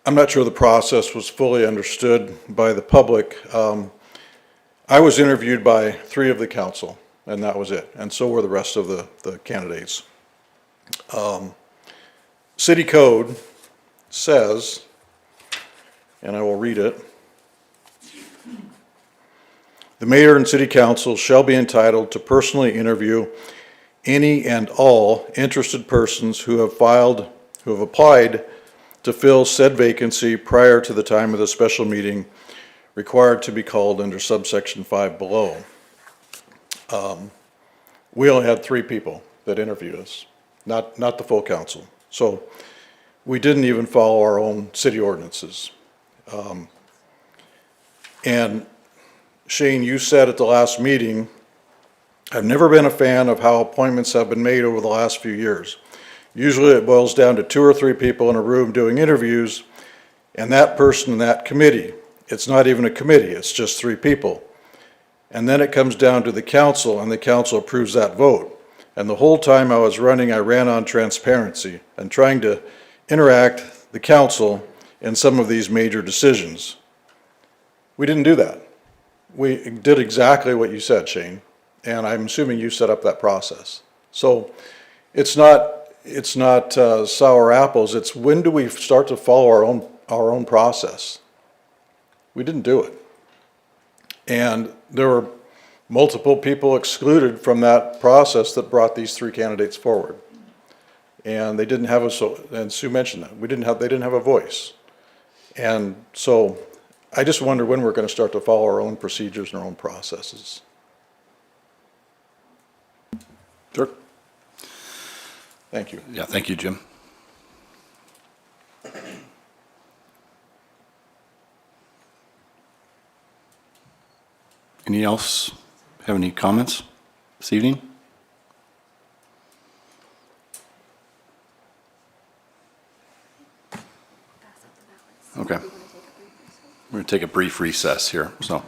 I'm not sure the process was fully understood by the public. I was interviewed by 3 of the council, and that was it, and so were the rest of the candidates. City code says, and I will read it, the mayor and city council shall be entitled to personally interview any and all interested persons who have applied to fill said vacancy prior to the time of the special meeting required to be called under subsection 5 below. We only had 3 people that interviewed us, not the full council. So we didn't even follow our own city ordinances. And Shane, you said at the last meeting, I've never been a fan of how appointments have been made over the last few years. Usually it boils down to 2 or 3 people in a room doing interviews, and that person in that committee. It's not even a committee, it's just 3 people. And then it comes down to the council, and the council approves that vote. And the whole time I was running, I ran on transparency and trying to interact the council in some of these major decisions. We didn't do that. We did exactly what you said, Shane, and I'm assuming you set up that process. So it's not sour apples. It's when do we start to follow our own process? We didn't do it, and there were multiple people excluded from that process that brought these 3 candidates forward, and they didn't have and Sue mentioned that they didn't have a voice, and so. I just wonder when we're going to start to follow our own procedures and our own processes. Sure. Thank you. Yeah, thank you, Jim. Any else have any comments this evening? Okay. We're going to take a brief recess here, so.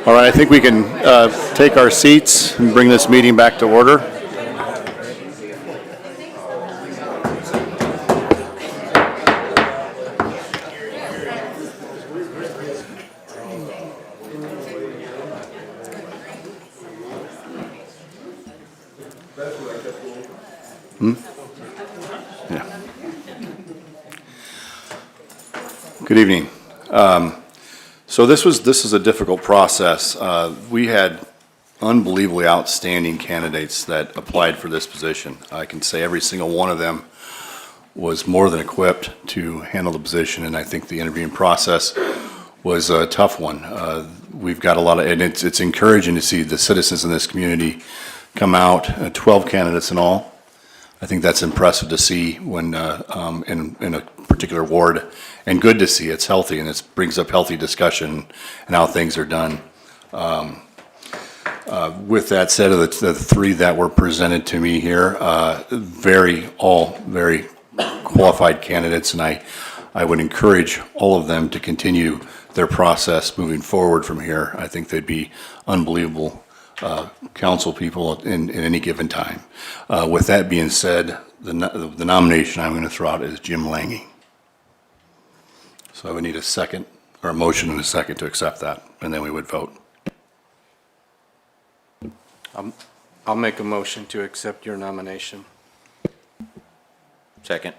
All right, I think we can take our seats and bring this meeting back to order. Yeah. Good evening. So this is a difficult process. We had unbelievably outstanding candidates that applied for this position. I can say every single one of them was more than equipped to handle the position, and I think the interviewing process was a tough one. We've got a lot of, and it's encouraging to see the citizens in this community come out, 12 candidates in all. I think that's impressive to see when in a particular ward, and good to see. It's healthy, and it brings up healthy discussion and how things are done. With that said, of the three that were presented to me here, all very qualified candidates, and I would encourage all of them to continue their process moving forward from here. I think they'd be unbelievable council people in any given time. With that being said, the nomination I'm going to throw out is Jim Lange. So I would need a second, or a motion and a second to accept that, and then we would vote. I'll make a motion to accept your nomination. Second.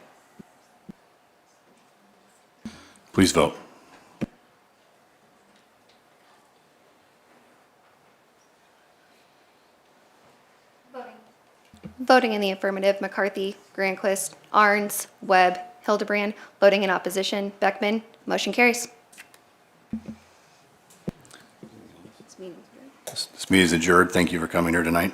Please vote. Voting in the affirmative, McCarthy, Granquist, Arns, Webb, Hildebrand. Voting in opposition, Beckman. Motion carries. This meeting is adjourned. Thank you for coming here tonight.